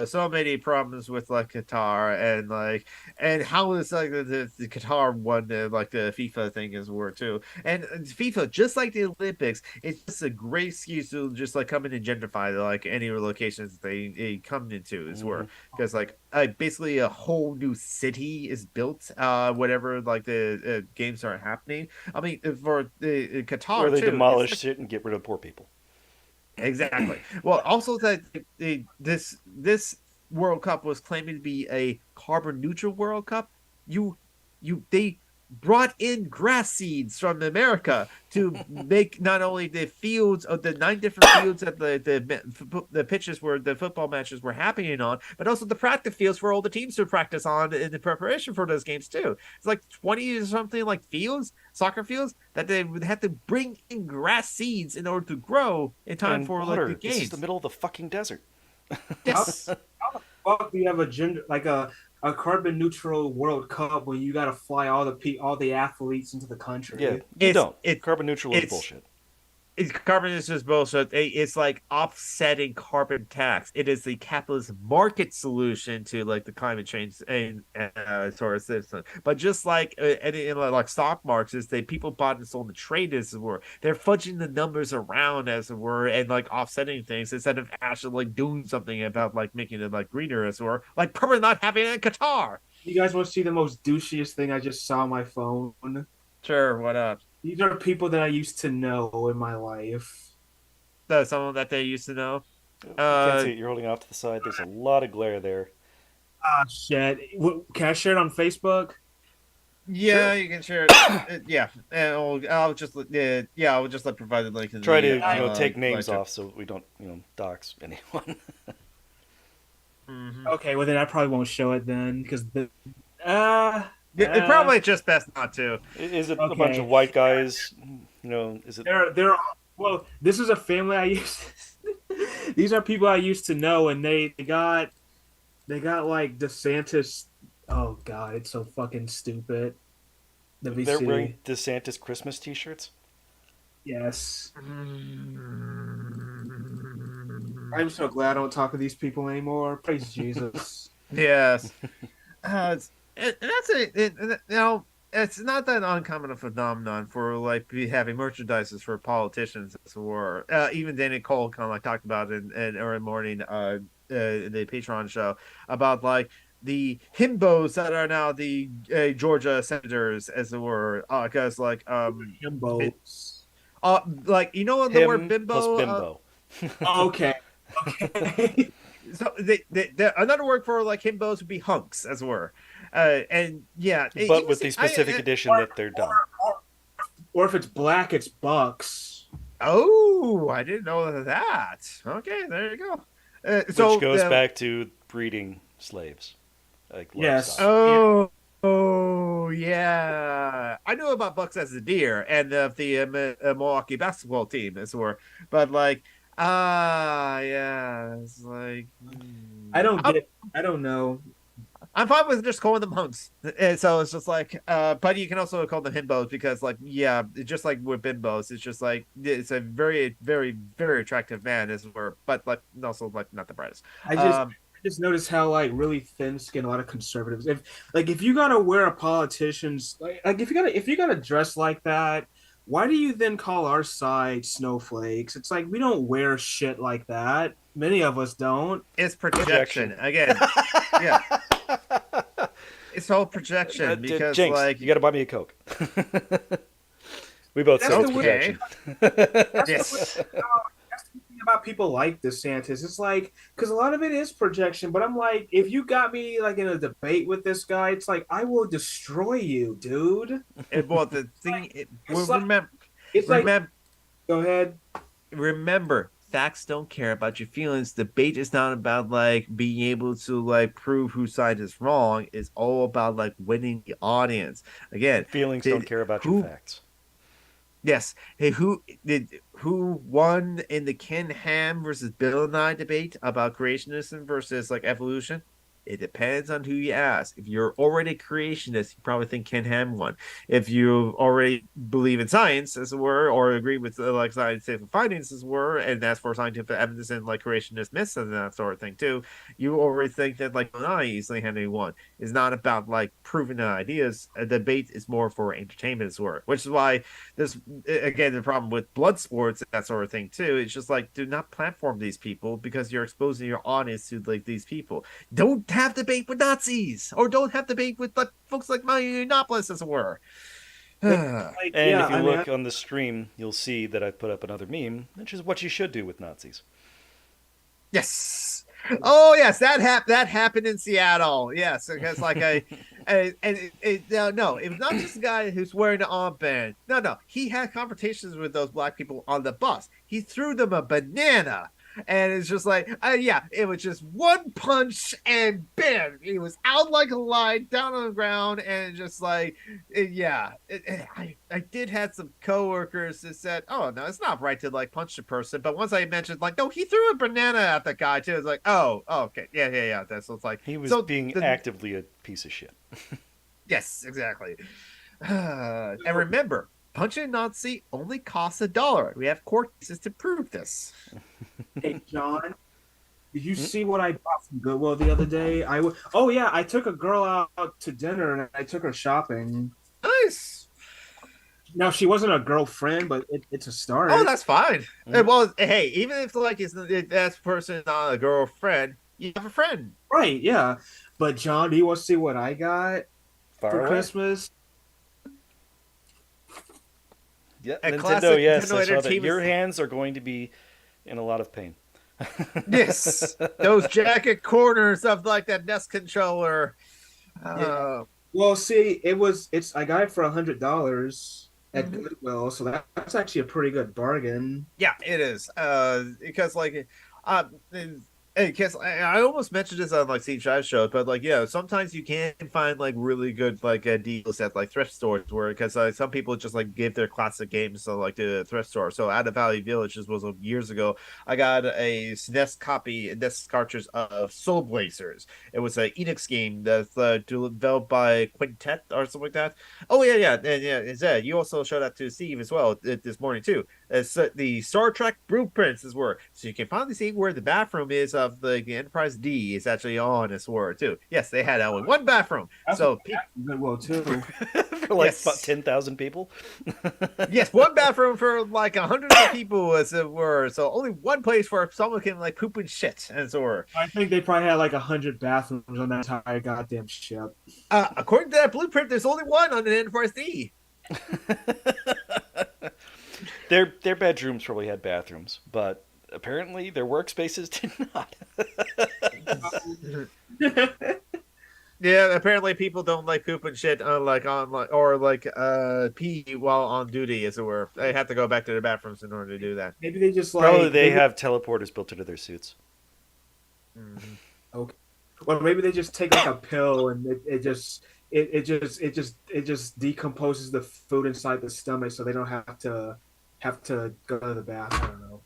Speaker 1: so many problems with like Qatar and like and how is like the Qatar won like the FIFA thing as well too, and FIFA just like the Olympics, it's just a great excuse to just like come in and gentrify like any locations they come into as well
Speaker 3: Hmm.
Speaker 1: because like basically a whole new city is built whatever like the games are happening. I mean for the
Speaker 3: Or
Speaker 1: Qatar
Speaker 3: they
Speaker 1: too, it's
Speaker 3: demolish
Speaker 1: like
Speaker 3: shit and get rid of poor people.
Speaker 1: exactly. Well, also that this World Cup was claiming to be a carbon neutral World Cup. You they brought in grass seeds from America to make not only the fields of the 9 different fields that the pitches where the football matches were happening on, but also the practice fields for all the teams to practice on in the preparation for those games too. It's like 20 or something like fields, soccer fields that they would have to bring in grass seeds in order to grow in time
Speaker 3: And
Speaker 1: for like the
Speaker 3: water. This is the
Speaker 1: games.
Speaker 3: middle of the fucking desert.
Speaker 2: How
Speaker 1: Yes.
Speaker 2: fuck do you have a gender like a carbon neutral World Cup when you got to fly all the athletes into the
Speaker 3: Yeah,
Speaker 2: country?
Speaker 3: you
Speaker 1: It's
Speaker 3: don't.
Speaker 1: it's
Speaker 3: Carbon neutral is
Speaker 1: it's
Speaker 3: bullshit.
Speaker 1: carbon is just bullshit. It's like offsetting carbon tax. It is the capitalist market solution to like the climate change and sort of system. But just like like stock markets, is they people bought and sold the trade as it were. They're fudging the numbers around as it were and like offsetting things instead of actually like doing something about like making it like greener as it were. Like probably not having it in Qatar.
Speaker 2: You guys want to see the most douchiest thing I just saw on my phone?
Speaker 1: Sure, what up?
Speaker 2: These are people that I used to know in my life.
Speaker 1: Someone that they used to know.
Speaker 3: We can't
Speaker 1: Uh,
Speaker 3: see it. You're holding off to the side. There's a lot of glare there.
Speaker 2: Ah, shit. Can I share it on Facebook?
Speaker 1: Yeah,
Speaker 3: Sure.
Speaker 1: you can share it. Yeah, and I'll just yeah, I'll just like provide the link in
Speaker 3: Try
Speaker 1: the
Speaker 3: to, take names
Speaker 1: lecture.
Speaker 3: off so we don't, dox anyone.
Speaker 1: Hmm.
Speaker 2: Okay, well then I probably won't show it then because uh
Speaker 1: Yeah, it
Speaker 2: uh
Speaker 1: probably just best not to.
Speaker 3: Is it a bunch of
Speaker 2: okay.
Speaker 3: white guys? Is it
Speaker 2: They're well, this is a family I used these are people I used to know and they got like DeSantis. Oh god, it's so fucking stupid. Let me
Speaker 3: they're wearing
Speaker 2: see.
Speaker 3: DeSantis Christmas T-shirts?
Speaker 2: Yes.
Speaker 1: Mm.
Speaker 2: I'm so glad I don't talk to these people anymore. Praise Jesus.
Speaker 1: Yes. And that's it, it's not that uncommon a phenomenon for like having merchandises for politicians or even Danny Cole kind of like talked about in early morning the Patreon show about like the himbos that are now the Georgia senators as it were because it,
Speaker 2: Himbos.
Speaker 1: like you know the word
Speaker 3: Him plus
Speaker 1: bimbo
Speaker 3: bimbo.
Speaker 2: Okay. Okay.
Speaker 1: so another word for like himbos would be hunks as it were and yeah
Speaker 3: But
Speaker 1: even
Speaker 3: with
Speaker 1: see
Speaker 3: the specific addition
Speaker 2: or,
Speaker 3: that they're dumb.
Speaker 2: or if it's black, it's bucks.
Speaker 1: Oh, I didn't know that. Okay, there you go.
Speaker 3: Which
Speaker 1: So,
Speaker 3: goes back to breeding slaves, like livestock.
Speaker 2: Yes. Yeah.
Speaker 1: yeah, I knew about Bucks as a deer and of the Milwaukee basketball team as were, but like, yeah, it's like,
Speaker 2: I don't get. I don't know.
Speaker 1: I'm fine with just calling them hunks. And so it's just like, but you can also call them himbos because, like, yeah, just like with bimbos, it's just like it's a very, very, very attractive man, as it were, but like also like not the brightest.
Speaker 2: I just
Speaker 1: Um,
Speaker 2: I just noticed how like really thin skinned a lot of conservatives. If you gotta wear a politician's like if you gotta dress like that, why do you then call our side snowflakes? It's like we don't wear shit like that. Many of us don't.
Speaker 1: it's
Speaker 3: Projection.
Speaker 1: projection again. Yeah, it's all projection because
Speaker 3: Jinx,
Speaker 1: like
Speaker 3: you got to buy me a Coke. We both
Speaker 2: That's
Speaker 3: say
Speaker 2: the
Speaker 3: it's
Speaker 2: way.
Speaker 1: okay,
Speaker 3: projection.
Speaker 2: That's the way.
Speaker 1: yes,
Speaker 2: That's the thing about people like DeSantis. It's like because a lot of it is projection. But I'm like, if you got me like in a debate with this guy, it's like I will destroy you, dude.
Speaker 1: well the thing well,
Speaker 2: It's like it's like.
Speaker 1: remember
Speaker 2: Go ahead.
Speaker 1: remember facts don't care about your feelings. Debate is not about like being able to like prove whose side is wrong. It's all about like winning the audience. Again,
Speaker 3: Feelings don't
Speaker 1: did
Speaker 3: care about your
Speaker 1: who
Speaker 3: facts.
Speaker 1: yes, hey, who won in the Ken Ham versus Bill and I debate about creationism versus like evolution? It depends on who you ask. If you're already a creationist, you probably think Ken Ham won. If you already believe in science, as it were, or agree with like scientific findings, as it were, and that's for scientific evidence and like creationist myths and that sort of thing too, you already think that like I easily Henry won. It's not about like proving the ideas. A debate is more for entertainment, as it were, which is why there's again the problem with blood sports and that sort of thing too. It's just like do not platform these people because you're exposing your audience to like these people. Don't have debate with Nazis or don't have debate with like folks like my Monopolists, as it were.
Speaker 2: Like,
Speaker 3: And
Speaker 2: yeah,
Speaker 3: if you
Speaker 2: I mean,
Speaker 3: look on the stream, you'll see that I put up another meme, which is what you should do with Nazis.
Speaker 1: Yes. Oh yes, that happened in Seattle. Yes, because like no, it was not just a guy who's wearing an armband. No, he had conversations with those black people on the bus. He threw them a banana, and it's just like, yeah, it was just one punch and bam, he was out like a light, down on the ground, and just like, yeah, I did have some coworkers that said, "Oh no, it's not right to like punch the person." But once I mentioned like, "No, he threw a banana at the guy too," it's like, "Oh, okay, yeah." That's what's like.
Speaker 3: He was
Speaker 1: So
Speaker 3: being
Speaker 1: the
Speaker 3: actively a piece of shit.
Speaker 1: yes, exactly. And remember, punching a Nazi only costs $1. We have court cases to prove this.
Speaker 2: hey John, did you
Speaker 3: Hmm?
Speaker 2: see what I bought from Goodwill the other day? Oh yeah, I took a girl out to dinner and I took her shopping.
Speaker 1: Nice.
Speaker 2: Now she wasn't a girlfriend, but it's a
Speaker 1: Oh,
Speaker 2: start.
Speaker 1: that's fine.
Speaker 3: Hmm?
Speaker 1: Well, hey, even if like if that person not a girlfriend, you have a friend.
Speaker 2: Right, yeah. But John, do you want to see what I got
Speaker 3: Far
Speaker 2: for
Speaker 3: away.
Speaker 2: Christmas?
Speaker 3: Yeah,
Speaker 1: A
Speaker 3: Nintendo,
Speaker 1: classic
Speaker 3: yes,
Speaker 1: Nintendo
Speaker 3: I saw that.
Speaker 1: Entertainment.
Speaker 3: Your hands are going to be in a lot of pain.
Speaker 1: Yes, those jacket corners of like that Nest controller.
Speaker 2: Yeah.
Speaker 1: Uh,
Speaker 2: Well, see, it's I got it for $100 at
Speaker 1: mhm.
Speaker 2: Goodwill, so that's actually a pretty good bargain.
Speaker 1: Yeah, it is. Because like, because I almost mentioned this on like Steve Shive's show, but like, yeah, sometimes you can find like really good like deals at like thrift stores where because some people just like give their classic games to like the thrift store. So out of Valley Village, this was years ago. I got a SNES copy, NES cartridge of Soul Blazers. It was an Enix game that's developed by Quintet or something like that. Oh yeah, and yeah, it's that. You also showed that to Steve as well this morning too. the Star Trek blueprints is where, so you can finally see where the bathroom is of the Enterprise D is actually on this word too. Yes, they had only one bathroom,
Speaker 2: That's what
Speaker 1: so
Speaker 2: Goodwill too.
Speaker 3: For like
Speaker 1: yes,
Speaker 3: 10,000 people.
Speaker 1: yes, one bathroom for like hundreds of people, as it were. So only one place where someone can like poop and shit, as it were.
Speaker 2: I think they probably had like 100 bathrooms on that entire goddamn ship.
Speaker 1: According to that blueprint, there's only one on the Enterprise D.
Speaker 3: Their bedrooms probably had bathrooms, but apparently their workspaces did not.
Speaker 1: Yeah, apparently people don't like poop and shit like on like or like pee while on duty, as it were. They have to go back to their bathrooms in order to do that.
Speaker 2: Maybe they just
Speaker 3: Probably
Speaker 2: like
Speaker 3: they
Speaker 2: maybe
Speaker 3: have teleporters built into their suits.
Speaker 1: Mhm.
Speaker 2: okay. Well, maybe they just take like a pill and it just decomposes the food inside the stomach, so they don't have to go to the bathroom. I don't know.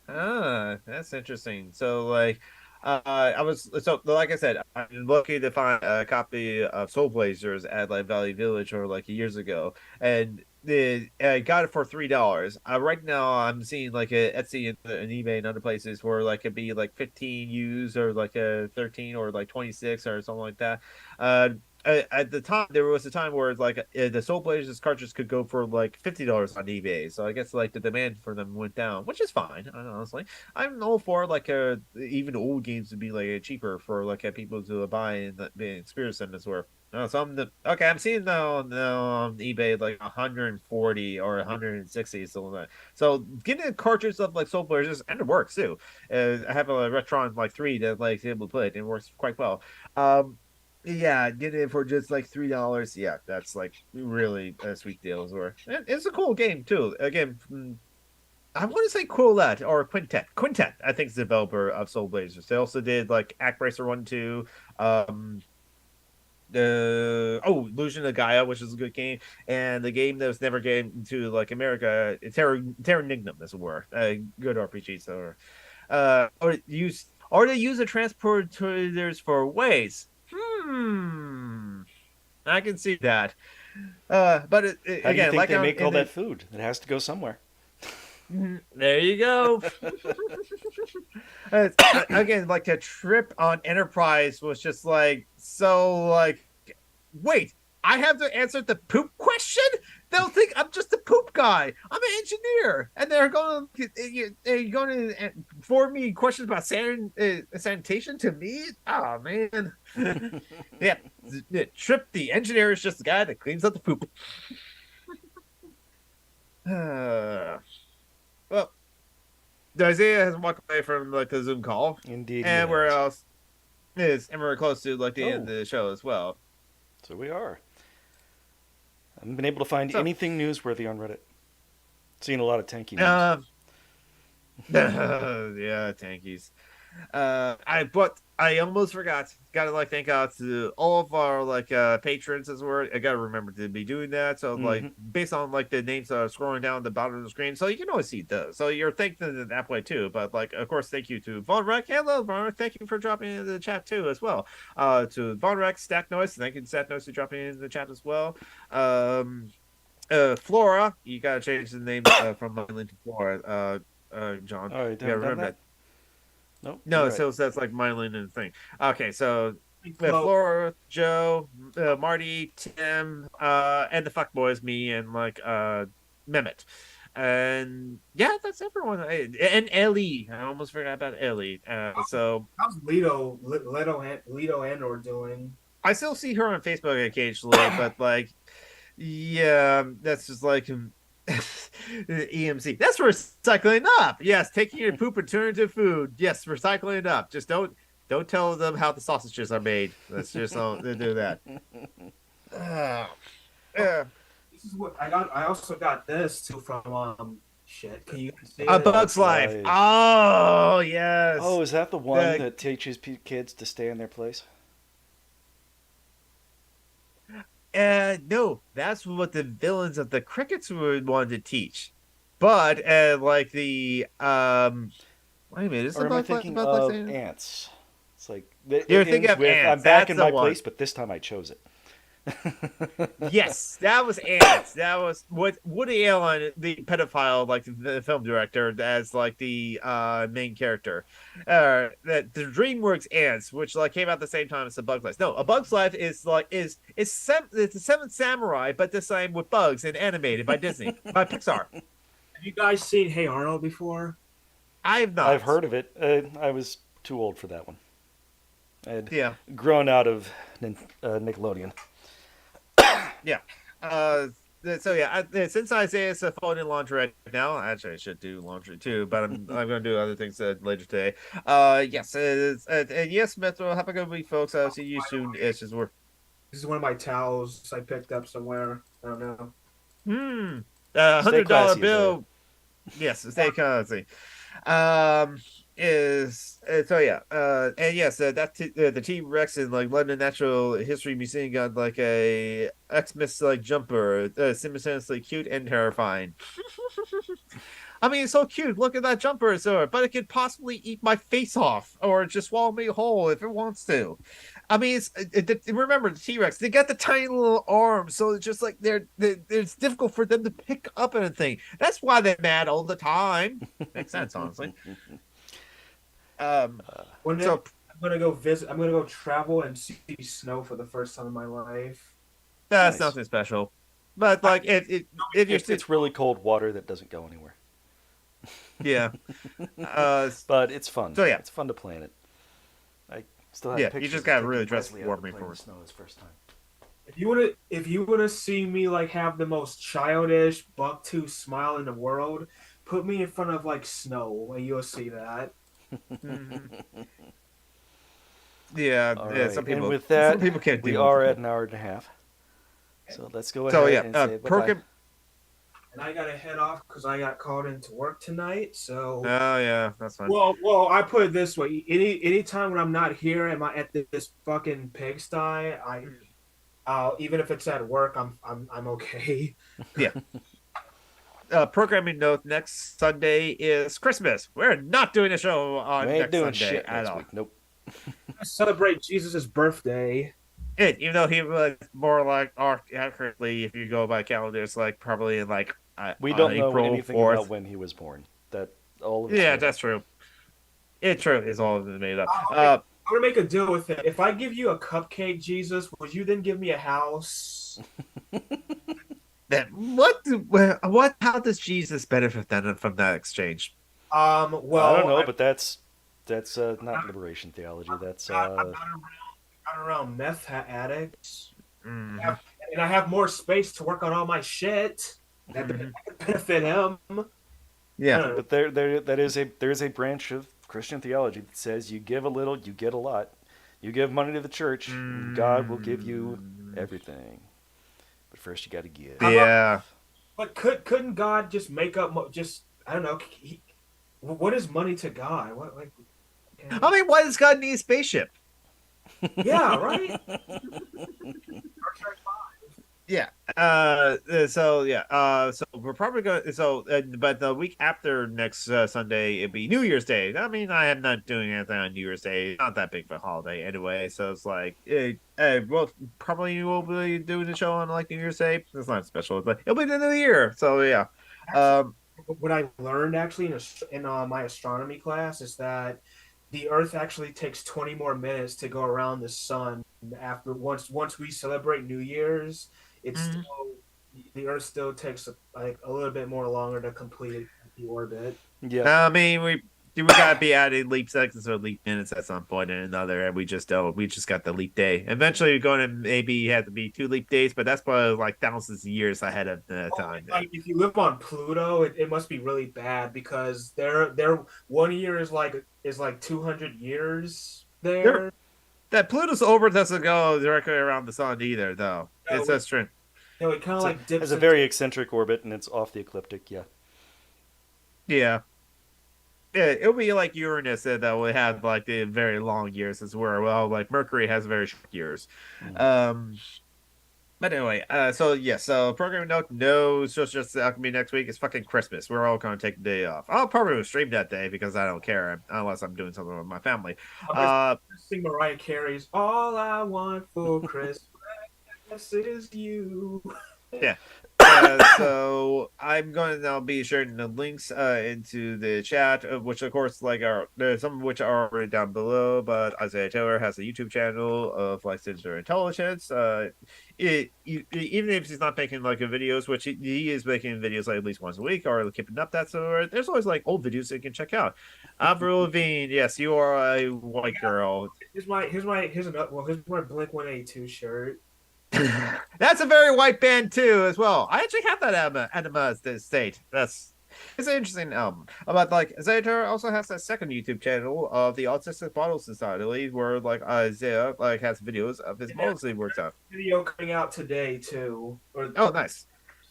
Speaker 1: Ah, that's interesting. So like I was so like I said, I'm lucky to find a copy of Soul Blazers at like Valley Village or like years ago, and I got it for $3. Right now, I'm seeing like a Etsy and eBay and other places where like it'd be like 15 used or like a 13 or like 26 or something like that. Uh, at the time, there was a time where like the Soul Blazers cartridges could go for like $50 on eBay. So I guess like the demand for them went down, which is fine, honestly. I'm all for like even old games to be like cheaper for like people to buy and experience them as well. So okay. I'm seeing now on eBay like 140 or 160 something like that. So getting a cartridge of like Soul Blazers and it works too. I have a Retron like 3 that like is able to play it and it works quite well. Um, yeah, getting it for just like $3. Yeah, that's like really a sweet deal. Or it's a cool game too. Again, I want to say Quillette or Quintet. Quintet, I think, is the developer of Soul Blazers. They also did like Act Racer 1, 2, Illusion of Gaia, which is a good game, and the game that was never getting to like America, Terra Nignum, as it were, a good RPG. So, or they use the transporters for ways. I can see that. But
Speaker 3: How do you
Speaker 1: again,
Speaker 3: think
Speaker 1: like
Speaker 3: they
Speaker 1: on
Speaker 3: make all
Speaker 1: in the
Speaker 3: that food? It has to go somewhere.
Speaker 1: there you go. Again, like a trip on Enterprise was just like so like wait, I have to answer the poop question? They'll think I'm just a poop guy. I'm an engineer, and they're going to forward me questions about sanitation to me. Oh man, yeah. Trip the engineer is just the guy that cleans up the poop. Well, Isaiah has walked away from like the Zoom call,
Speaker 3: Indeed, he
Speaker 1: and where
Speaker 3: has.
Speaker 1: else is, and we're close to like the end of
Speaker 3: Oh,
Speaker 1: the show as well.
Speaker 3: so we are. I haven't been able to find
Speaker 1: So,
Speaker 3: anything newsworthy on Reddit. Seen a lot of tanky memes.
Speaker 1: um, yeah, tankies. I almost forgot. Gotta like thank out to all of our like patrons as well. I gotta remember to be doing that. So like
Speaker 3: Mm-hmm.
Speaker 1: based on like the names that are scrolling down the bottom of the screen, so you can always see those. So you're thanking them that way too. But like of course, thank you to Von Rek. Hello, Von Rek. Thank you for dropping into the chat too as well. To Von Rek, Stack Noise, thank you to Stack Noise for dropping into the chat as well. Um Flora, you gotta change the name from Mylan to Flora. John,
Speaker 3: Oh, you
Speaker 1: you gotta
Speaker 3: haven't done
Speaker 1: remember
Speaker 3: that?
Speaker 1: that.
Speaker 3: Nope,
Speaker 1: No,
Speaker 3: you're
Speaker 1: it
Speaker 3: right.
Speaker 1: still says like Mylan and thing. Okay, so
Speaker 2: Well,
Speaker 1: Flora, Joe, Marty, Tim, and the fuck boys, me and like Mehmet. And yeah, that's everyone. And Ellie. I almost forgot about Ellie. So
Speaker 2: how's Leto Andor doing?
Speaker 1: I still see her on Facebook occasionally, but like yeah, that's just like EMC. That's recycling up. Yes, taking your poop and turning it into food. Yes, recycling it up. Just don't tell them how the sausages are made. Let's just do that. Uh,
Speaker 2: Oh,
Speaker 1: yeah.
Speaker 2: this is what I got. I also got this too from shit. Can you guys see
Speaker 1: A
Speaker 2: it?
Speaker 1: Bug's
Speaker 3: Bugs
Speaker 1: Life.
Speaker 3: Life.
Speaker 1: Oh yes.
Speaker 3: Oh, is that the one
Speaker 1: The
Speaker 3: that teaches kids to stay in their place?
Speaker 1: no, that's what the villains of the crickets would want to teach. But like the wait a minute, is
Speaker 3: Or
Speaker 1: the
Speaker 3: am I
Speaker 1: Bug
Speaker 3: thinking
Speaker 1: Life
Speaker 3: of
Speaker 1: saying
Speaker 3: ants? It's like it
Speaker 1: You're thinking
Speaker 3: ends
Speaker 1: of
Speaker 3: with
Speaker 1: ants.
Speaker 3: I'm back
Speaker 1: That's
Speaker 3: in
Speaker 1: the
Speaker 3: my
Speaker 1: one.
Speaker 3: place, but this time I chose it.
Speaker 1: Yes, that was Ants. That was what Woody Allen, the pedophile, like the film director, as like the main character. That the DreamWorks Ants, which like came out at the same time as A Bug's Life. No, A Bug's Life is like it's the Seventh Samurai, but this time with bugs and animated by Disney, by Pixar.
Speaker 2: Have you guys seen Hey Arnold before?
Speaker 1: I have
Speaker 3: I've
Speaker 1: not.
Speaker 3: heard of it. I was too old for that one. I had
Speaker 1: Yeah,
Speaker 3: grown out of Nickelodeon.
Speaker 1: yeah. Uh, so yeah, since Isaiah's folding laundry right now, actually I should do laundry too, but I'm going to do other things later today. Yes, and yes, Metro. Have a good week, folks. I'll see you
Speaker 2: By the
Speaker 1: soon.
Speaker 2: way,
Speaker 1: It's just we're
Speaker 2: this is one of my towels I picked up somewhere. I don't know.
Speaker 1: hmm,
Speaker 3: Stay
Speaker 1: $100
Speaker 3: classy, Isaiah.
Speaker 1: bill. Yes, stay currency. Um, is so yeah. And yes, the T Rex in like London Natural History Museum got like a Xmas like jumper, simultaneously cute and terrifying. I mean, it's so cute. Look at that jumper, so but it could possibly eat my face off or just swallow me whole if it wants to. I mean, remember the T Rex. They got the tiny little arms, so it's just like it's difficult for them to pick up anything. That's why they're mad all the time. Makes sense, honestly. Um,
Speaker 2: One day
Speaker 1: so
Speaker 2: I'm gonna go visit. I'm gonna go travel and see snow for the first time in my life.
Speaker 1: that's
Speaker 3: Nice.
Speaker 1: nothing special. But like, if you're
Speaker 3: It's really cold water that doesn't go anywhere.
Speaker 1: yeah, uh,
Speaker 3: But it's fun.
Speaker 1: so yeah,
Speaker 3: It's fun to plan it. I still have
Speaker 1: yeah, you
Speaker 3: pictures
Speaker 1: just
Speaker 3: of
Speaker 1: gotta
Speaker 3: taking
Speaker 1: really dress
Speaker 3: Wesley out to
Speaker 1: warmly
Speaker 3: play in
Speaker 1: for
Speaker 3: the
Speaker 1: it.
Speaker 3: snow his first time.
Speaker 2: If you wanna see me like have the most childish bucktooth smile in the world, put me in front of like snow and you'll see that.
Speaker 1: Mhm. Yeah,
Speaker 3: All
Speaker 1: yeah.
Speaker 3: right,
Speaker 1: Some
Speaker 3: and
Speaker 1: people,
Speaker 3: with that,
Speaker 1: some people can't
Speaker 3: we
Speaker 1: deal with
Speaker 3: are
Speaker 1: it.
Speaker 3: at an hour and a half. So let's go
Speaker 1: So
Speaker 3: ahead
Speaker 1: yeah,
Speaker 3: and say bye bye.
Speaker 1: program.
Speaker 2: And I gotta head off because I got called into work tonight. So,
Speaker 1: Oh yeah, that's fine.
Speaker 2: well, I put it this way: anytime when I'm not here, am I at this fucking pigsty? Even if it's at work, I'm okay.
Speaker 1: Yeah. Programming note: next Sunday is Christmas. We're not doing a show
Speaker 3: We
Speaker 1: on
Speaker 3: ain't
Speaker 1: next
Speaker 3: doing
Speaker 1: Sunday
Speaker 3: shit
Speaker 1: at
Speaker 3: next
Speaker 1: all.
Speaker 3: week. Nope.
Speaker 2: I celebrate Jesus' birthday.
Speaker 1: Even though he was more like accurately, if you go by calendars, like probably in like
Speaker 3: We don't know
Speaker 1: April
Speaker 3: anything about
Speaker 1: 4th.
Speaker 3: when he was born. That all of it's
Speaker 1: Yeah,
Speaker 3: made up.
Speaker 1: that's true. It's true. It's all made up.
Speaker 2: I'm gonna make a deal with it. If I give you a cupcake, Jesus, would you then give me a house?
Speaker 1: That what? How does Jesus benefit then from that exchange?
Speaker 3: I don't
Speaker 2: Well,
Speaker 3: know, but that's not liberation theology. That's
Speaker 2: I'm not around addicts.
Speaker 1: Hmm.
Speaker 2: And I have more space to work on all my shit. That
Speaker 1: Hmm.
Speaker 2: could benefit him. I
Speaker 1: Yeah.
Speaker 2: don't know.
Speaker 3: but there is a branch of Christian theology that says you give a little, you get a lot. You give money to the church, and God will give you
Speaker 1: Mm,
Speaker 3: everything. But first, you got to give.
Speaker 2: How about?
Speaker 1: yeah.
Speaker 2: But couldn't God just make up? Just I don't know. What is money to God? What like?
Speaker 1: I
Speaker 2: Okay.
Speaker 1: mean, why does God need a spaceship?
Speaker 2: Yeah, right.
Speaker 1: Yeah. So yeah. So we're probably going. So, but the week after next Sunday, it'd be New Year's Day. I mean, I am not doing anything on New Year's Day. Not that big of a holiday anyway. So it's like, well, probably we'll be doing the show on like New Year's Day. It's not special, but it'll be the new year. So yeah.
Speaker 2: Actually,
Speaker 1: Um.
Speaker 2: what I learned actually in my astronomy class is that the Earth actually takes 20 more minutes to go around the sun after once we celebrate New Year's. It's
Speaker 1: Mhm.
Speaker 2: still the Earth still takes like a little bit more longer to complete the orbit.
Speaker 3: Yep.
Speaker 1: I mean, we gotta be adding leap seconds or leap minutes at some point or another, and we just don't. We just got the leap day. Eventually, you're going to maybe have to be 2 leap days, but that's probably like thousands of years ahead of the
Speaker 2: Oh,
Speaker 1: time.
Speaker 2: like if you live on Pluto, it must be really bad because their 1 year is like 200 years
Speaker 1: There,
Speaker 2: there.
Speaker 1: that Pluto's orbit doesn't go directly around the sun either, though. It's
Speaker 2: No,
Speaker 1: just true.
Speaker 2: no, it kind of like
Speaker 3: Has
Speaker 2: dips
Speaker 3: a
Speaker 2: into.
Speaker 3: very eccentric orbit, and it's off the ecliptic. Yeah.
Speaker 1: Yeah. Yeah, it'll be like Uranus that will have like the very long years as well. Like Mercury has very short years.
Speaker 3: Mm.
Speaker 1: Um, But anyway, so yeah, so programming note, no, so it's just Alchemy next week. It's fucking Christmas. We're all gonna take the day off. I'll probably stream that day because I don't care unless I'm doing something with my family.
Speaker 2: I'm gonna
Speaker 1: Uh,
Speaker 2: sing Mariah Carey's "All I Want for Christmas." Yes, it is you.
Speaker 1: Yeah. So I'm going to now be sharing the links into the chat, which of course like are there's some of which are already down below. But Isaiah Taylor has a YouTube channel of like Censor Intelligence. Even if he's not making like a videos, which he is making videos like at least once a week or keeping up that sort. There's always like old videos that you can check out. Avril Lavigne, yes, you are a white girl.
Speaker 2: Here's my Blink-182 shirt.
Speaker 1: That's a very white band too, as well. I actually have that album, Anima State. It's an interesting album. About like Isaiah also has a second YouTube channel of the Autistic Model Society, where like Isaiah like has videos of his
Speaker 2: Yeah,
Speaker 1: models he works on.
Speaker 2: video coming out today too.
Speaker 1: Oh, nice.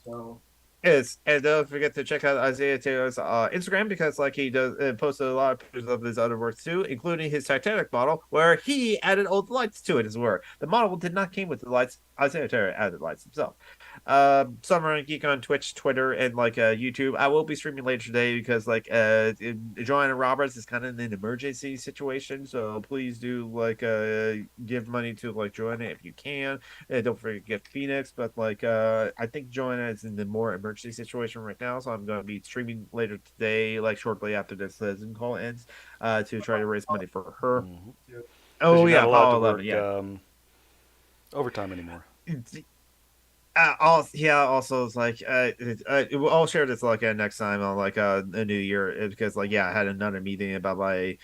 Speaker 2: So
Speaker 1: Is and don't forget to check out Isaiah Taylor's Instagram because like he does posted a lot of pictures of his other works too, including his Titanic model where he added all the lights to it as well. The model did not came with the lights. Isaiah Taylor added lights himself. Summer and Geek on Twitch, Twitter, and like YouTube. I will be streaming later today because like Joanna Roberts is kind of in an emergency situation, so please do like give money to like Joanna if you can. Don't forget Phoenix, but like I think Joanna is in the more emergency situation right now, so I'm going to be streaming later today, like shortly after this Zoom call ends, to try to raise money for her.
Speaker 3: Because
Speaker 1: Oh
Speaker 3: you're not
Speaker 1: yeah,
Speaker 3: allowed to
Speaker 1: Apollo 11,
Speaker 3: work
Speaker 1: yeah.
Speaker 3: overtime anymore.
Speaker 1: Also it's like I'll share this like next time on like a new year because like yeah, I had another meeting about my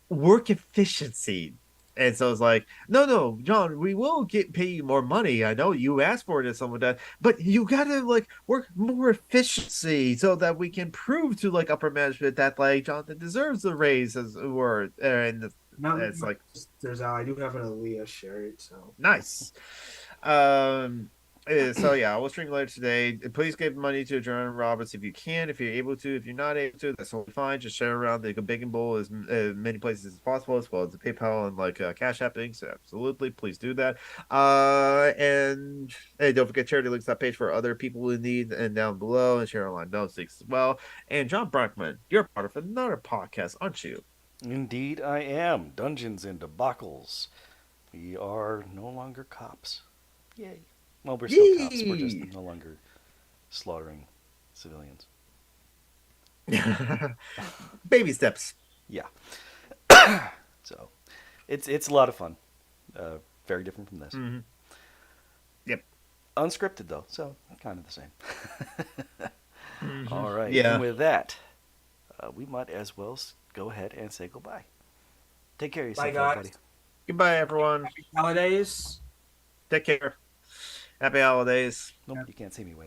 Speaker 1: work efficiency. And so it's like, no, John, we will pay you more money. I know you asked for it and some of that, but you gotta like work more efficiency so that we can prove to like upper management that like Jonathan deserves the raise as or and
Speaker 2: now
Speaker 1: it's like
Speaker 2: I do have an Aaliyah shirt. So
Speaker 1: nice. Um, so yeah, I will stream later today. Please give money to Jordan Roberts if you can, if you're able to. If you're not able to, that's totally fine. Just share around the Bacon Bowl as many places as possible, as well as the PayPal and like Cash App things. So absolutely, please do that. And hey, don't forget charity links that page for other people in need and down below, and share online notes as well. And John Brockman, you're part of another podcast, aren't you?
Speaker 3: Indeed, I am. Dungeons and Debacles. We are no longer cops. Yay. Well, we're still cops. We're just
Speaker 1: Yee!
Speaker 3: no longer slaughtering civilians.
Speaker 1: Baby steps.
Speaker 3: Yeah. So, it's a lot of fun. Very different from this.
Speaker 1: Mm-hmm. Yep.
Speaker 3: Unscripted though, so kind of the same.
Speaker 1: Mm-hmm.
Speaker 3: All right. And
Speaker 1: Yeah.
Speaker 3: with that, we might as well go ahead and say goodbye. Take care of
Speaker 2: bye
Speaker 3: yourself,
Speaker 2: guys.
Speaker 3: everybody.
Speaker 1: Goodbye, everyone.
Speaker 2: Happy holidays.
Speaker 1: Take care. Happy holidays.
Speaker 3: Nope, you can't see me. Wait.